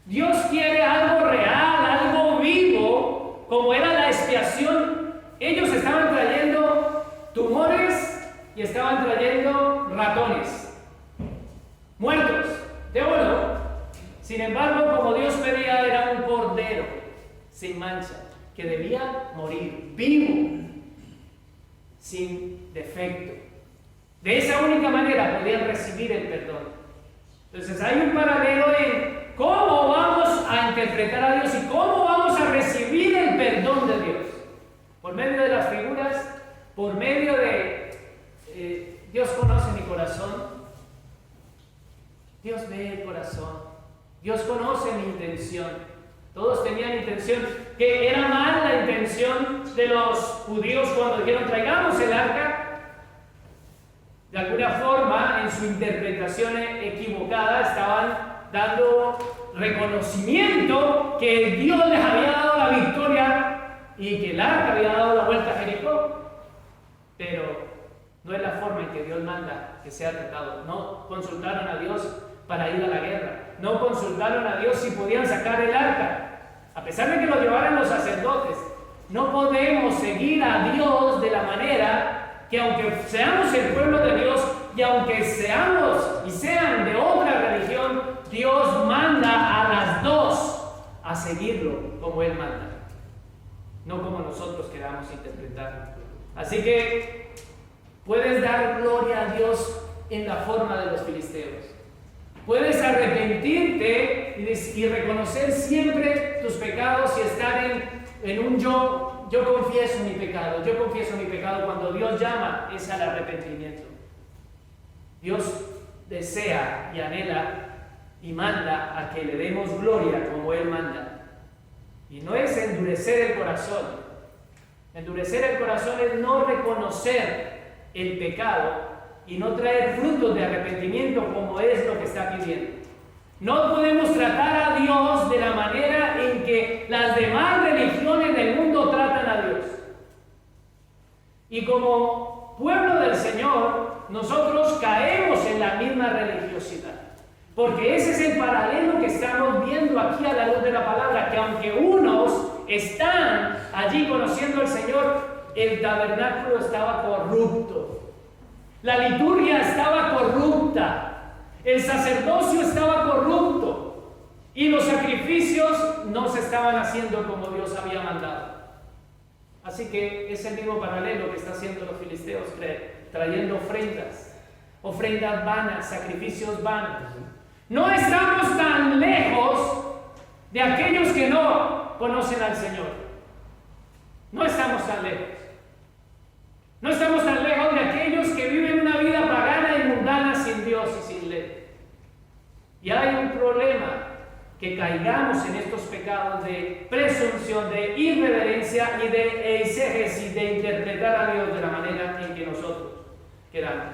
Dios quiere algo real, algo vivo, como era la expiación. Ellos estaban trayendo tumores y estaban trayendo ratones muertos de oro. Sin embargo, como Dios pedía, era un cordero sin mancha que debía morir vivo, sin defecto. De esa única manera podían recibir el perdón. Entonces hay un paralelo en cómo vamos a interpretar a Dios y cómo vamos a recibir el perdón de Dios. Por medio de las figuras, por medio de Dios conoce mi corazón, Dios ve el corazón, Dios conoce mi intención. Todos tenían intención, que era mal la intención de los judíos cuando dijeron traigamos el arca. De alguna forma, en su interpretación equivocada, estaban dando reconocimiento que Dios les había dado la victoria y que el arca había dado la vuelta a Jericó. Pero no es la forma en que Dios manda que sea tratado. No consultaron a Dios para ir a la guerra. No consultaron a Dios si podían sacar el arca. A pesar de que lo llevaran los sacerdotes, no podemos seguir a Dios de la manera que, aunque seamos el pueblo de Dios, y aunque seamos y sean de otra religión, Dios manda a las dos a seguirlo como Él manda, no como nosotros queramos interpretar. Así que puedes dar gloria a Dios en la forma de los filisteos. Puedes arrepentirte y reconocer siempre tus pecados y estar en un yo confieso mi pecado, cuando Dios llama es al arrepentimiento. Dios desea y anhela y manda a que le demos gloria como Él manda. Y no es endurecer el corazón. Endurecer el corazón es no reconocer el pecado y no traer frutos de arrepentimiento como es lo que está pidiendo. No podemos tratar a Dios de la manera en que las demás religiones del mundo tratan a Dios. Y como pueblo del Señor, nosotros caemos en la misma religiosidad. Porque ese es el paralelo que estamos viendo aquí a la luz de la palabra, que aunque unos están allí conociendo al Señor, el tabernáculo estaba corrupto. La liturgia estaba corrupta, el sacerdocio estaba corrupto y los sacrificios no se estaban haciendo como Dios había mandado. Así que es el mismo paralelo que están haciendo los filisteos, trayendo ofrendas vanas, sacrificios vanos. No estamos tan lejos de aquellos que no conocen al Señor. No estamos tan lejos. No estamos tan lejos de aquellos que viven una vida pagana y mundana sin Dios y sin ley. Y hay un problema, que caigamos en estos pecados de presunción, de irreverencia y de eisegesis, de interpretar a Dios de la manera en que nosotros queramos.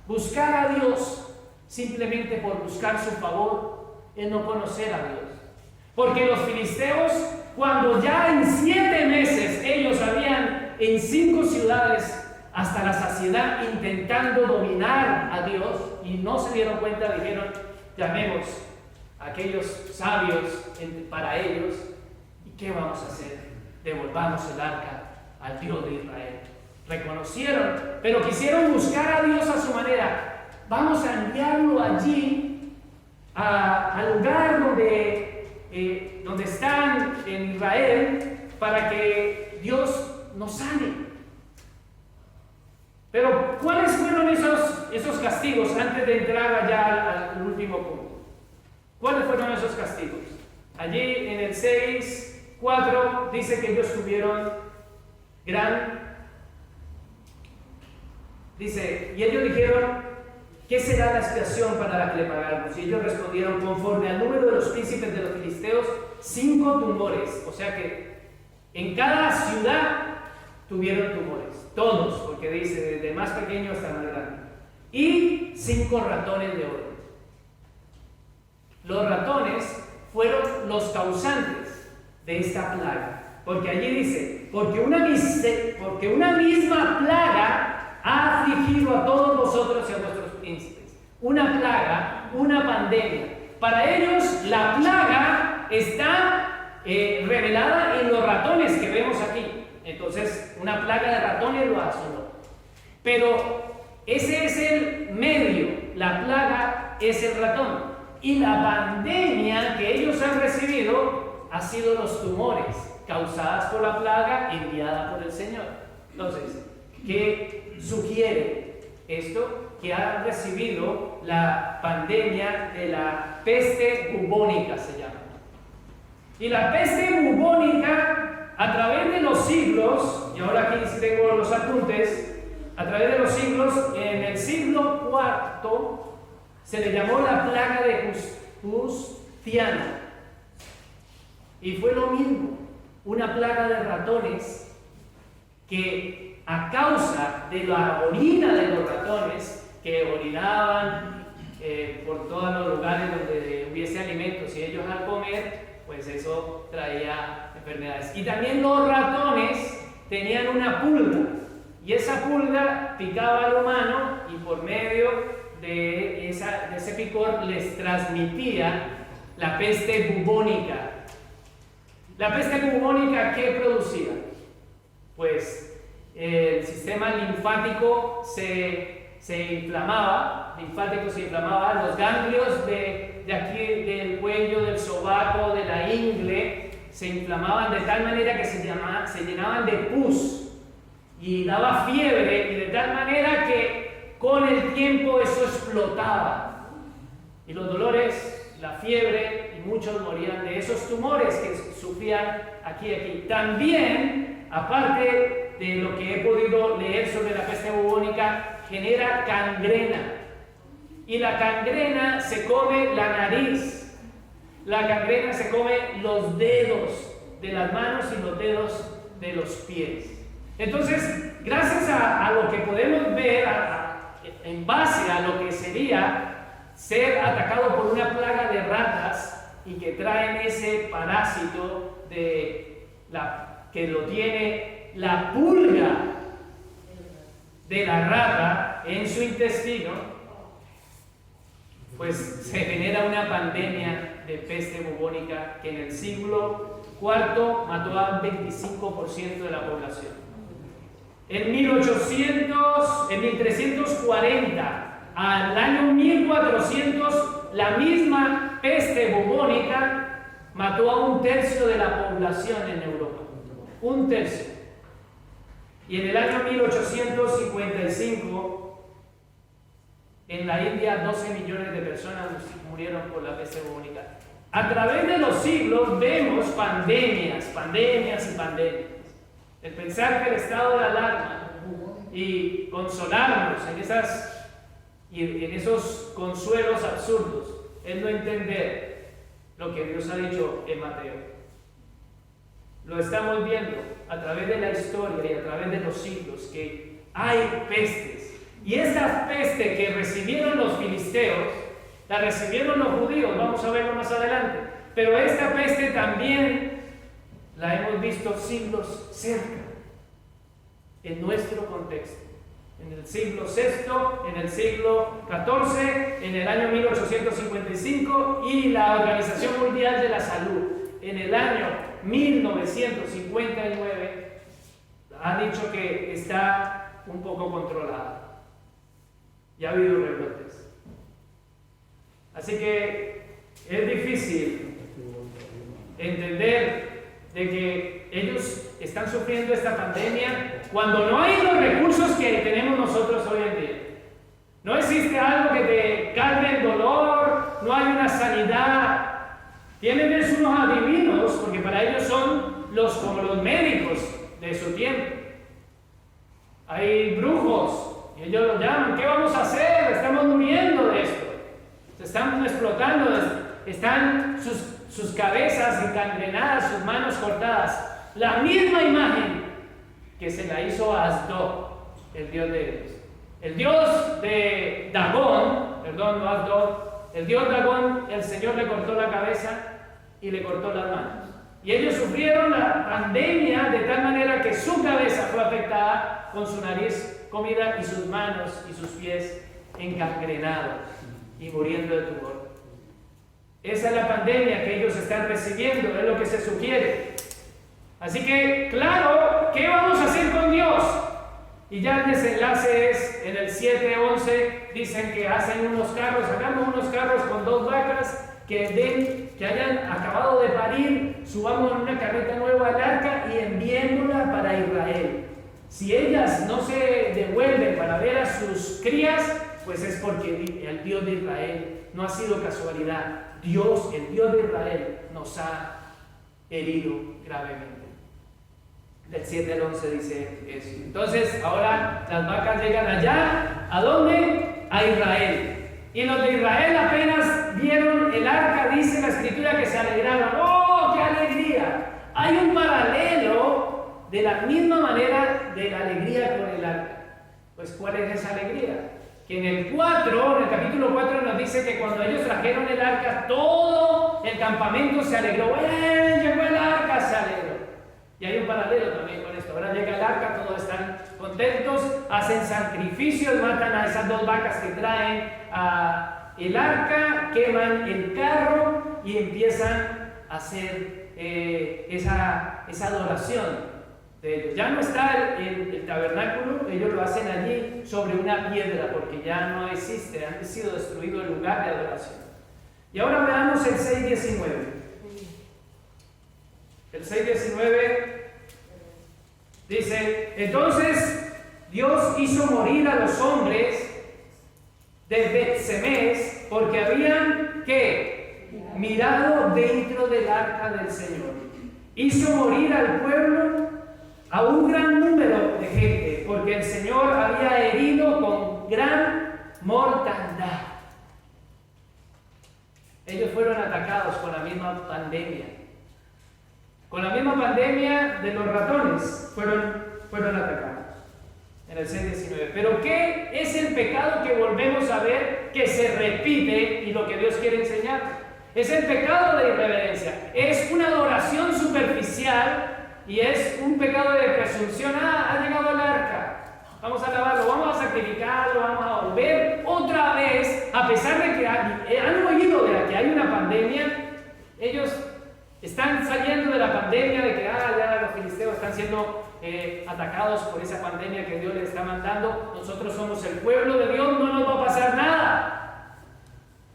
Buscar a Dios simplemente por buscar su favor es no conocer a Dios. Porque los filisteos, cuando ya en 7 meses ellos habían en 5 ciudades hasta la saciedad intentando dominar a Dios y no se dieron cuenta, dijeron: llamemos a aquellos sabios para ellos, ¿y qué vamos a hacer? Devolvamos el arca al Dios de Israel. Reconocieron, pero quisieron buscar a Dios a su manera. Vamos a enviarlo allí al lugar donde están en Israel para que Dios nos sane. Pero ¿cuáles fueron esos castigos antes de entrar allá al último punto? ¿Cuáles fueron esos castigos? Allí en el 6:4 dice que ellos tuvieron dice, y ellos dijeron: ¿qué será la expiación para la que le pagamos? Y ellos respondieron: conforme al número de los príncipes de los filisteos, 5 tumores. O sea que en cada ciudad tuvieron tumores, todos, porque dice desde más pequeño hasta más grande, y 5 ratones de oro. Los ratones fueron los causantes de esta plaga, porque allí dice: porque una misma plaga ha afligido a todos vosotros y a vuestros príncipes. Una plaga, una pandemia. Para ellos la plaga está revelada en los ratones que vemos aquí. Entonces, una plaga de ratones lo asoló. Pero ese es el medio, la plaga es el ratón. Y la pandemia que ellos han recibido ha sido los tumores causadas por la plaga enviada por el Señor. Entonces, ¿qué sugiere esto? Que han recibido la pandemia de la peste bubónica, se llama. Y la peste bubónica, a través de los siglos, y ahora aquí tengo los apuntes, a través de los siglos, en el siglo IV se le llamó la plaga de Justiano. Y fue lo mismo, una plaga de ratones que, a causa de la orina de los ratones que orinaban por todos los lugares donde hubiese alimentos, y ellos al comer, pues eso traía enfermedades. Y también los ratones tenían una pulga, y esa pulga picaba al humano, y por medio de ese picor les transmitía la peste bubónica. La peste bubónica, ¿qué producía? Pues el sistema linfático se se inflamaba, linfático se inflamaba, los ganglios de aquí del cuello, del sobaco, de la ingle, se inflamaban de tal manera que se llenaban de pus y daba fiebre, y de tal manera que con el tiempo eso explotaba. Y los dolores, la fiebre, y muchos morían de esos tumores que sufrían aquí. También, aparte de lo que he podido leer sobre la peste bubónica, genera gangrena. Y la gangrena se come la nariz. La gangrena se come los dedos de las manos y los dedos de los pies. Entonces, gracias a lo que podemos ver, en base a lo que sería ser atacado por una plaga de ratas y que traen ese parásito que lo tiene la pulga de la rata en su intestino, pues se genera una pandemia de peste bubónica que en el siglo IV mató al 25% de la población. En 1340 al año 1400, la misma peste bubónica mató a 1/3 de la población en Europa. 1/3. Y en el año 1855, en la India, 12 millones de personas murieron por la peste bubónica. A través de los siglos vemos pandemias. El pensar que el estado de alarma y consolarnos en esos consuelos absurdos es no entender lo que Dios ha dicho en Mateo. Lo estamos viendo a través de la historia y a través de los siglos, que hay pestes. Y esa peste que recibieron los filisteos, la recibieron los judíos, vamos a verlo más adelante. Pero esta peste también la hemos visto siglos cerca, en nuestro contexto. En el siglo VI, en el siglo XIV, en el año 1855, y la Organización Mundial de la Salud, en el año 1959, ha dicho que está un poco controlada. Ya ha habido rebrotes. Así que es difícil entender de que ellos están sufriendo esta pandemia cuando no hay los recursos que tenemos nosotros hoy en día. No existe algo que te calme el dolor, no hay una sanidad. Tienen unos adivinos, porque para ellos son como los médicos de su tiempo. Hay brujos. Y ellos lo llaman, ¿qué vamos a hacer? Estamos muriendo de esto. Se están explotando, están sus cabezas encangrenadas, sus manos cortadas. La misma imagen que se la hizo a Asdod, el dios de ellos. El dios de Dagón, no Asdod, el dios Dagón, el Señor le cortó la cabeza y le cortó las manos. Y ellos sufrieron la pandemia de tal manera que su cabeza fue afectada con su nariz comida y sus manos y sus pies encangrenados y muriendo de tumor. Esa es la pandemia que ellos están recibiendo, es lo que se sugiere. Así que, claro, ¿qué vamos a hacer con Dios? Y ya el desenlace es, en el 7:11, dicen que hacen unos carros, sacamos unos carros con 2 vacas que hayan acabado de parir, subamos en una carreta nueva al arca y enviémosla para Israel. Si ellas no se devuelven para ver a sus crías, pues es porque el Dios de Israel no ha sido casualidad. Dios, el Dios de Israel, nos ha herido gravemente. Del 7 al 11 dice eso. Entonces, ahora las vacas llegan allá. ¿A dónde? A Israel. Y los de Israel apenas vieron el arca, dice la escritura, que se alegraron. ¡Oh, qué alegría! Hay un paralelo de la misma manera de la alegría con el arca. Pues, ¿cuál es esa alegría? Que en el capítulo 4 nos dice que cuando ellos trajeron el arca, todo el campamento se alegró. Llegó el arca, se alegró. Y hay un paralelo también con esto. Ahora llega el arca, todos están contentos, hacen sacrificios, matan a esas 2 vacas que traen el arca, queman el carro y empiezan a hacer esa adoración de ellos. Ya no está el tabernáculo, ellos lo hacen allí sobre una piedra porque ya no existe, ha sido destruido el lugar de adoración. Y ahora veamos el 6:19. El 6:19 dice: entonces Dios hizo morir a los hombres de Bet-Semes porque habían mirado dentro del arca del Señor. Hizo morir al pueblo a un gran número de gente porque el Señor había herido con gran mortandad. Ellos fueron atacados con la misma pandemia. Con la misma pandemia de los ratones fueron atacados. En el 6:19. Pero ¿qué es el pecado que volvemos a ver que se repite y lo que Dios quiere enseñar? Es el pecado de irreverencia. Es una adoración superficial y es un pecado de presunción. Ha llegado el arca. Vamos a alabarlo, vamos a sacrificarlo, vamos a volver otra vez, a pesar de que han oído de que hay una pandemia. Ellos están saliendo de la pandemia, de que ya los filisteos están siendo atacados por esa pandemia que Dios les está mandando. Nosotros somos el pueblo de Dios, no nos va a pasar nada.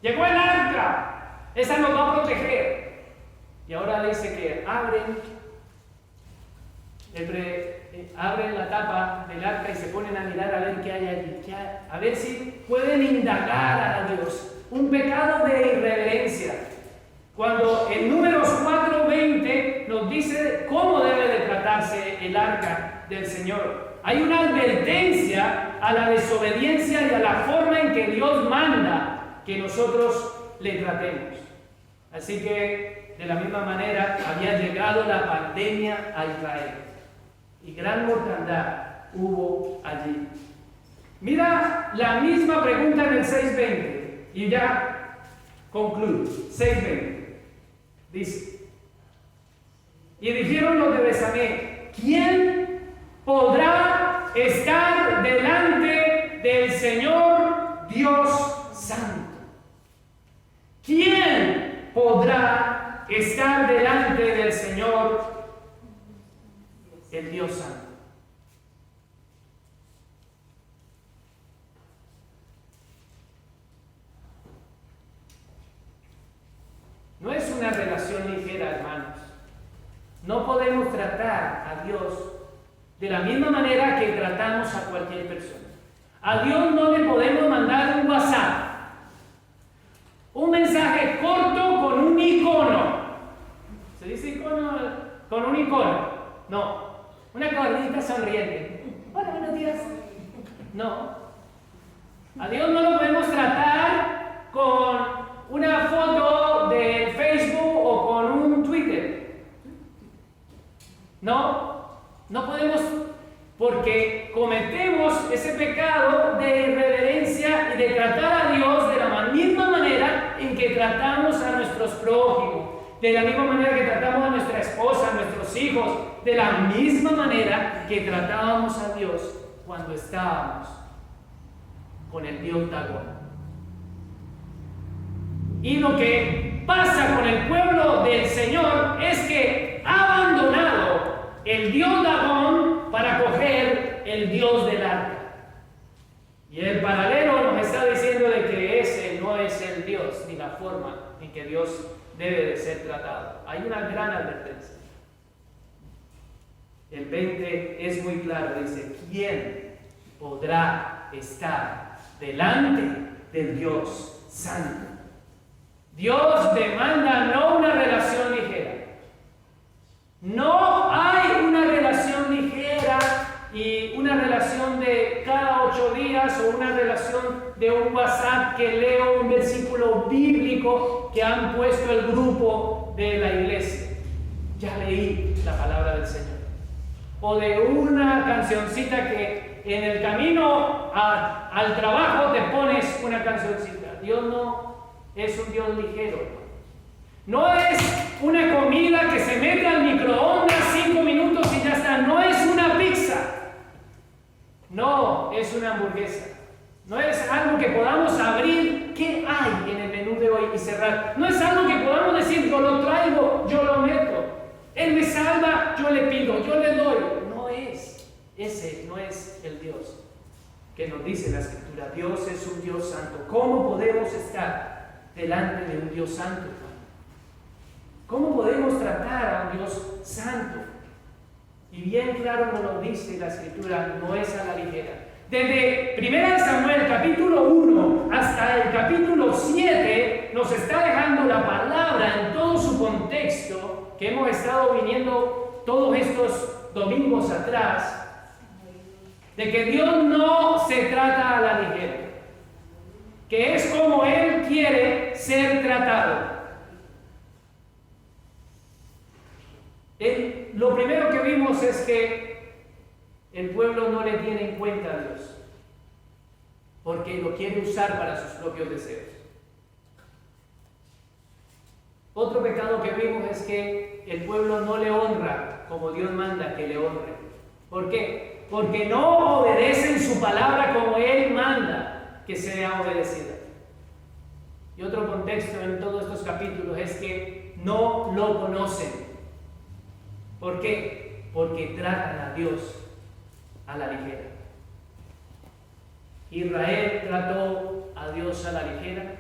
Llegó el arca, esa nos va a proteger. Y ahora dice que abren la tapa del arca y se ponen a mirar a ver qué hay allí, a ver si pueden indagar a Dios. Un pecado de irreverencia. Cuando en Números 4:20 nos dice cómo debe de tratarse el arca del Señor. Hay una advertencia a la desobediencia y a la forma en que Dios manda que nosotros le tratemos. Así que de la misma manera había llegado la pandemia a Israel y gran mortandad hubo allí. Mira la misma pregunta en el 6:20 y ya concluyo. 6:20 dice: y dijeron los de Besamé, ¿quién podrá estar delante del Señor Dios Santo? ¿Quién podrá estar delante del Señor el Dios Santo? No es una relación ligera, hermanos. No podemos tratar a Dios de la misma manera que tratamos a cualquier persona. A Dios no le podemos mandar un WhatsApp, un mensaje corto con un icono. ¿Se dice icono? Con un icono. No. Una carita sonriente. Hola, buenos días. No. A Dios no lo podemos tratar con una foto de Facebook o con un Twitter. No podemos, porque cometemos ese pecado de irreverencia y de tratar a Dios de la misma manera en que tratamos a nuestros prójimos, de la misma manera que tratamos a nuestra esposa, a nuestros hijos, de la misma manera que tratábamos a Dios cuando estábamos con el Dios Dagón. Y lo que pasa con el pueblo del Señor es que ha abandonado el Dios Dagón para coger el Dios del arca. Y el paralelo nos está diciendo de que ese no es el Dios ni la forma en que Dios debe de ser tratado. Hay una gran advertencia. El 20 es muy claro, dice: ¿quién podrá estar delante del Dios Santo? Dios demanda no una relación ligera. No hay una relación ligera y una relación de cada 8 días o una relación de un WhatsApp que leo un versículo bíblico que han puesto el grupo de la iglesia. Ya leí la palabra del Señor. O de una cancioncita que en el camino al trabajo te pones una cancioncita. Dios no es un Dios ligero. No es una comida que se mete al microondas 5 minutos y ya está. No es una pizza. No es una hamburguesa. No es algo que podamos abrir qué hay en el menú de hoy y cerrar. No es algo que podamos decir: yo lo traigo, yo lo meto. Él me salva, yo le pido, yo le doy. No ese no es el Dios que nos dice la Escritura. Dios es un Dios santo. ¿Cómo podemos estar delante de un Dios santo? ¿Cómo podemos tratar a un Dios santo? Y bien claro nos lo dice la Escritura, no es a la ligera. Desde 1 Samuel capítulo 1 hasta el capítulo 7 nos está dejando la palabra en todo su contexto que hemos estado viniendo todos estos domingos atrás, de que Dios no se trata a la ligera, que es como Él quiere ser tratado. Lo primero que vimos es que el pueblo no le tiene en cuenta a Dios, porque lo quiere usar para sus propios deseos. Otro pecado que vimos es que el pueblo no le honra como Dios manda que le honre. ¿Por qué? Porque no obedecen su palabra como Él manda que sea obedecida. Y otro contexto en todos estos capítulos es que no lo conocen. ¿Por qué? Porque tratan a Dios a la ligera. Israel trató a Dios a la ligera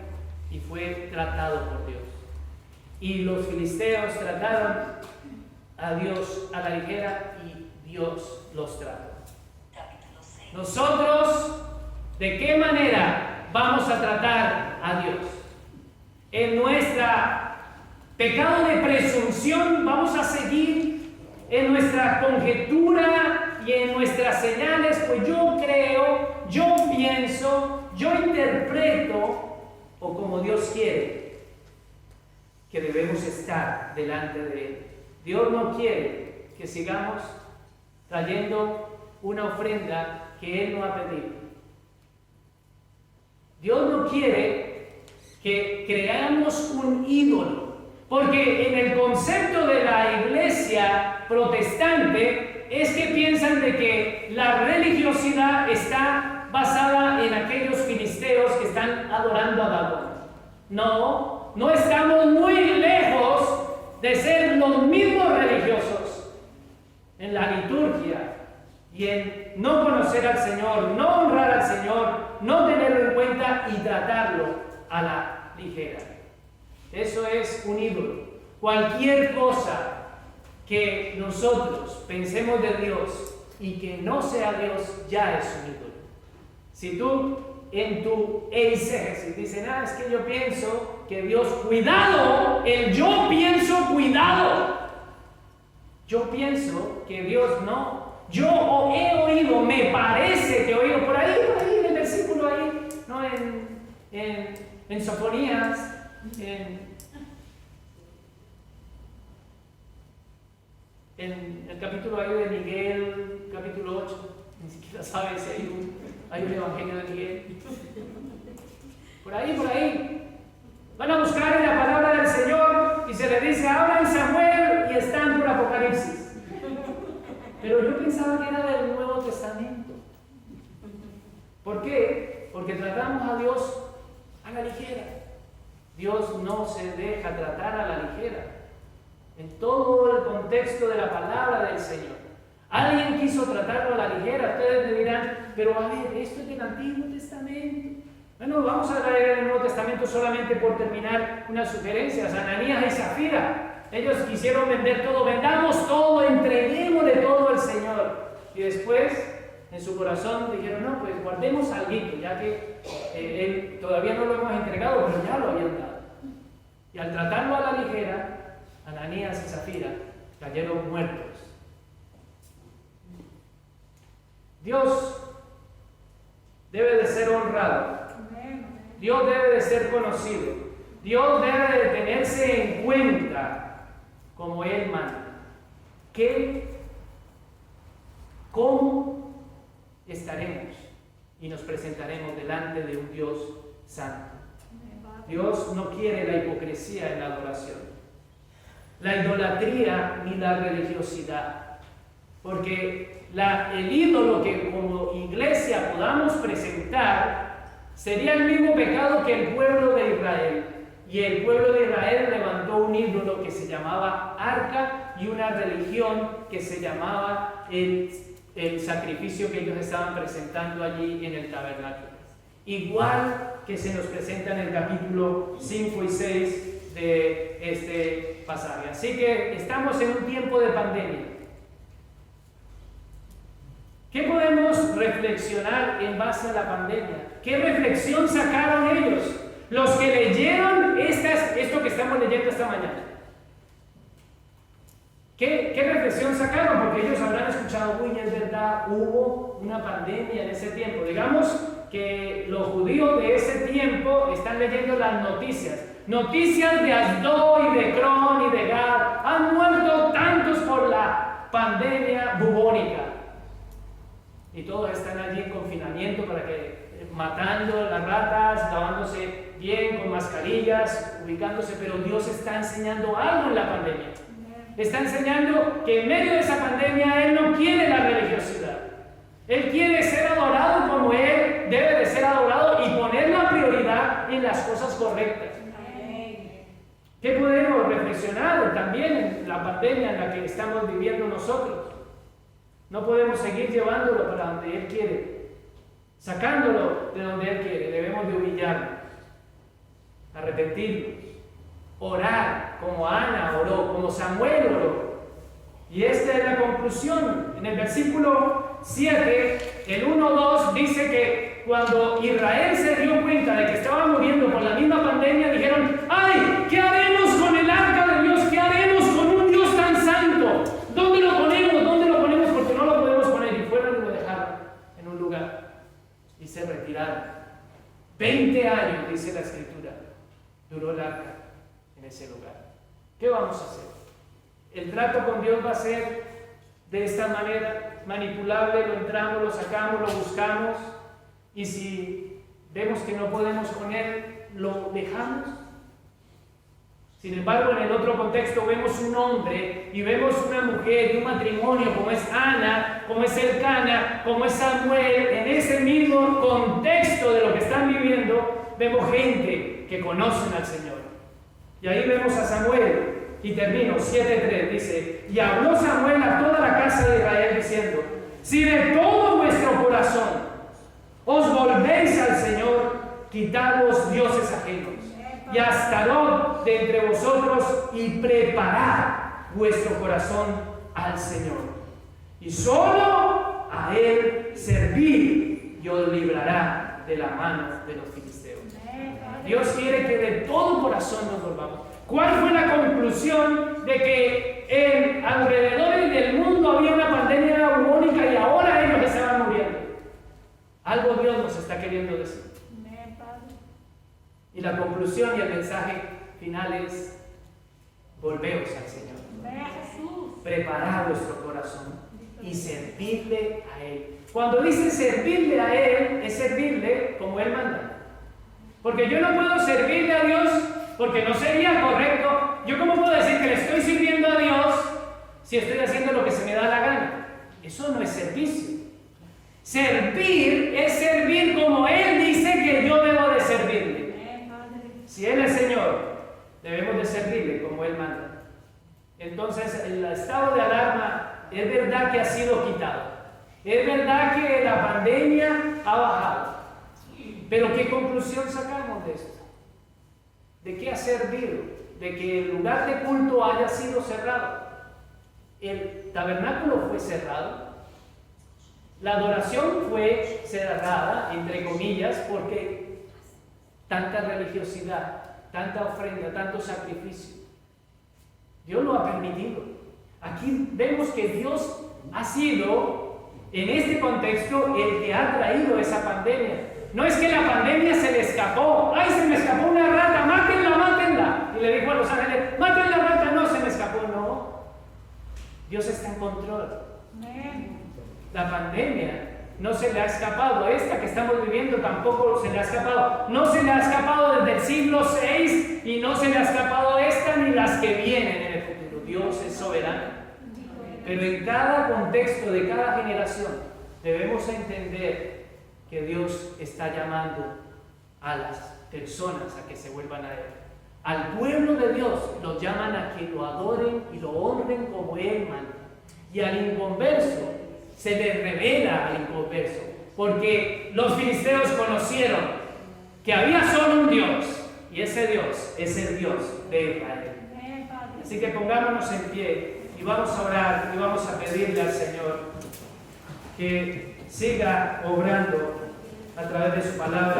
y fue tratado por Dios. Y los filisteos trataron a Dios a la ligera y Dios los trató. Nosotros, ¿de qué manera vamos a tratar a Dios? En nuestra pecado de presunción vamos a seguir en nuestra conjetura y en nuestras señales, pues yo creo, yo pienso, yo interpreto, o como Dios quiere que debemos estar delante de Él. Dios no quiere que sigamos trayendo una ofrenda que Él no ha pedido. Dios no quiere que creamos un ídolo, porque en el concepto de la iglesia protestante es que piensan de que la religiosidad está basada en aquellos filisteos que están adorando a Dagón. No estamos muy lejos de ser los mismos religiosos en la liturgia y en no conocer al Señor, no honrar al Señor, no tenerlo en cuenta y tratarlo a la ligera. Eso es un ídolo. Cualquier cosa que nosotros pensemos de Dios y que no sea Dios ya es un ídolo. Si tú en tu eisegesis dices, es que yo pienso que Dios, cuidado, el yo pienso, cuidado. Yo pienso que Dios no. Yo he oído, me parece que he oído por ahí en el versículo ahí, ¿no? En Sofonías, en el capítulo ahí de Miguel, capítulo 8, ni siquiera sabes si hay un evangelio de Miguel. Por ahí. Van a buscar en la palabra del Señor y se le dice, habla en Samuel y están por Apocalipsis. Pero yo pensaba que era del Nuevo Testamento. ¿Por qué? Porque tratamos a Dios a la ligera. Dios no se deja tratar a la ligera. En todo el contexto de la palabra del Señor. Alguien quiso tratarlo a la ligera. Ustedes me dirán, pero a ver, esto es del Antiguo Testamento. Bueno, vamos a traer el Nuevo Testamento solamente por terminar unas sugerencias. Ananías y Zafira. Ellos quisieron vender todo. Vendamos todo, entreguémosle todo al Señor. Y después, en su corazón, dijeron, no, pues guardemos algo, ya que él todavía no lo hemos entregado, pero ya lo habían dado. Y al tratarlo a la ligera, Ananías y Zafira cayeron muertos. Dios debe de ser honrado. Dios debe de ser conocido. Dios debe de tenerse en cuenta como Él manda. ¿Cómo estaremos y nos presentaremos delante de un Dios santo? Dios no quiere la hipocresía en la adoración, la idolatría ni la religiosidad, porque el ídolo que como iglesia podamos presentar sería el mismo pecado que el pueblo de Israel. Y el pueblo de Israel levantó un ídolo que se llamaba arca y una religión que se llamaba el el sacrificio que ellos estaban presentando allí en el tabernáculo. Igual que se nos presenta en el capítulo 5 y 6 de este pasaje. Así que estamos en un tiempo de pandemia. ¿Qué podemos reflexionar en base a la pandemia? ¿Qué reflexión sacaron ellos? Los que leyeron esto que estamos leyendo esta mañana. ¿Qué reflexión sacaron? Porque ellos habrán escuchado, uy, es verdad, hubo una pandemia en ese tiempo. Digamos que los judíos de ese tiempo están leyendo las noticias. Noticias de Asdod y de Cron y de Gad. Han muerto tantos por la pandemia bubónica. Y todos están allí en confinamiento matando las ratas, lavándose bien con mascarillas, ubicándose, pero Dios está enseñando algo en la pandemia. Está enseñando que en medio de esa pandemia Él no quiere la religiosidad. Él quiere ser adorado como Él debe de ser adorado y poner la prioridad en las cosas correctas. ¿Qué podemos reflexionar también en la pandemia en la que estamos viviendo nosotros? No podemos seguir llevándolo para donde Él quiere, sacándolo de donde Él quiere. Debemos de humillarnos, arrepentirnos, orar como Ana oró, como Samuel oró. Y esta es la conclusión. En el versículo 7, el 1-2 dice que cuando Israel se dio cuenta de que estaba muriendo por la misma pandemia, dijeron: ¡ay! ¿Qué haremos con el arca de Dios? ¿Qué haremos con un Dios tan santo? ¿Dónde lo ponemos? ¿Dónde lo ponemos? Porque no lo podemos poner. Y fueron y lo dejaron en un lugar y se retiraron. 20 años, dice la Escritura, duró el arca en ese lugar. ¿Qué vamos a hacer? El trato con Dios va a ser de esta manera, manipulable. Lo entramos, lo sacamos, lo buscamos, y si vemos que no podemos con Él, lo dejamos. Sin embargo, en el otro contexto vemos un hombre y vemos una mujer y un matrimonio como es Ana, como es Elcana, como es Samuel. En ese mismo contexto de lo que están viviendo, vemos gente que conocen al Señor. Y ahí vemos a Samuel, y termino, 7:3, dice: y habló Samuel a toda la casa de Israel diciendo: si de todo vuestro corazón os volvéis al Señor, quitad los dioses ajenos, y Astarot de entre vosotros, y preparad vuestro corazón al Señor, y solo a Él servid, y os librará de la mano de los filisteos. Dios quiere que de todo corazón nos volvamos. ¿Cuál fue la conclusión de que alrededor del mundo había una pandemia bubónica y ahora ellos estaban muriendo? Algo Dios nos está queriendo decir. Y la conclusión y el mensaje final es: volveos al Señor. Preparad vuestro corazón y servidle a Él. Cuando dice servirle a Él, es servirle como Él manda. Porque yo no puedo servirle a Dios, porque no sería correcto. ¿Yo cómo puedo decir que le estoy sirviendo a Dios si estoy haciendo lo que se me da la gana? Eso no es servicio. Servir es servir como Él dice que yo debo de servirle. Si Él es Señor, debemos de servirle como Él manda. Entonces, el estado de alarma es verdad que ha sido quitado. Es verdad que la pandemia ha bajado. Pero ¿qué conclusión sacamos de esto? ¿De qué ha servido? De que el lugar de culto haya sido cerrado. El tabernáculo fue cerrado. La adoración fue cerrada, entre comillas, porque tanta religiosidad, tanta ofrenda, tanto sacrificio. Dios lo ha permitido. Aquí vemos que Dios ha sido, en este contexto, el que ha traído esa pandemia. No es que la pandemia se le escapó. ¡Ay, se me escapó una rata! ¡Mátenla, mátenla! Y le dijo a los ángeles: ¡maten la rata! No, se me escapó. No. Dios está en control. La pandemia no se le ha escapado. Esta que estamos viviendo tampoco se le ha escapado. No se le ha escapado desde el siglo VI y no se le ha escapado esta ni las que vienen en el futuro. Dios es soberano. Pero en cada contexto de cada generación debemos entender que Dios está llamando a las personas a que se vuelvan a Él. Al pueblo de Dios los llaman a que lo adoren y lo honren como Él manda. Y al inconverso se le revela al inconverso, porque los filisteos conocieron que había solo un Dios, y ese Dios es el Dios de Israel. Así que pongámonos en pie y vamos a orar y vamos a pedirle al Señor que siga obrando a través de su palabra.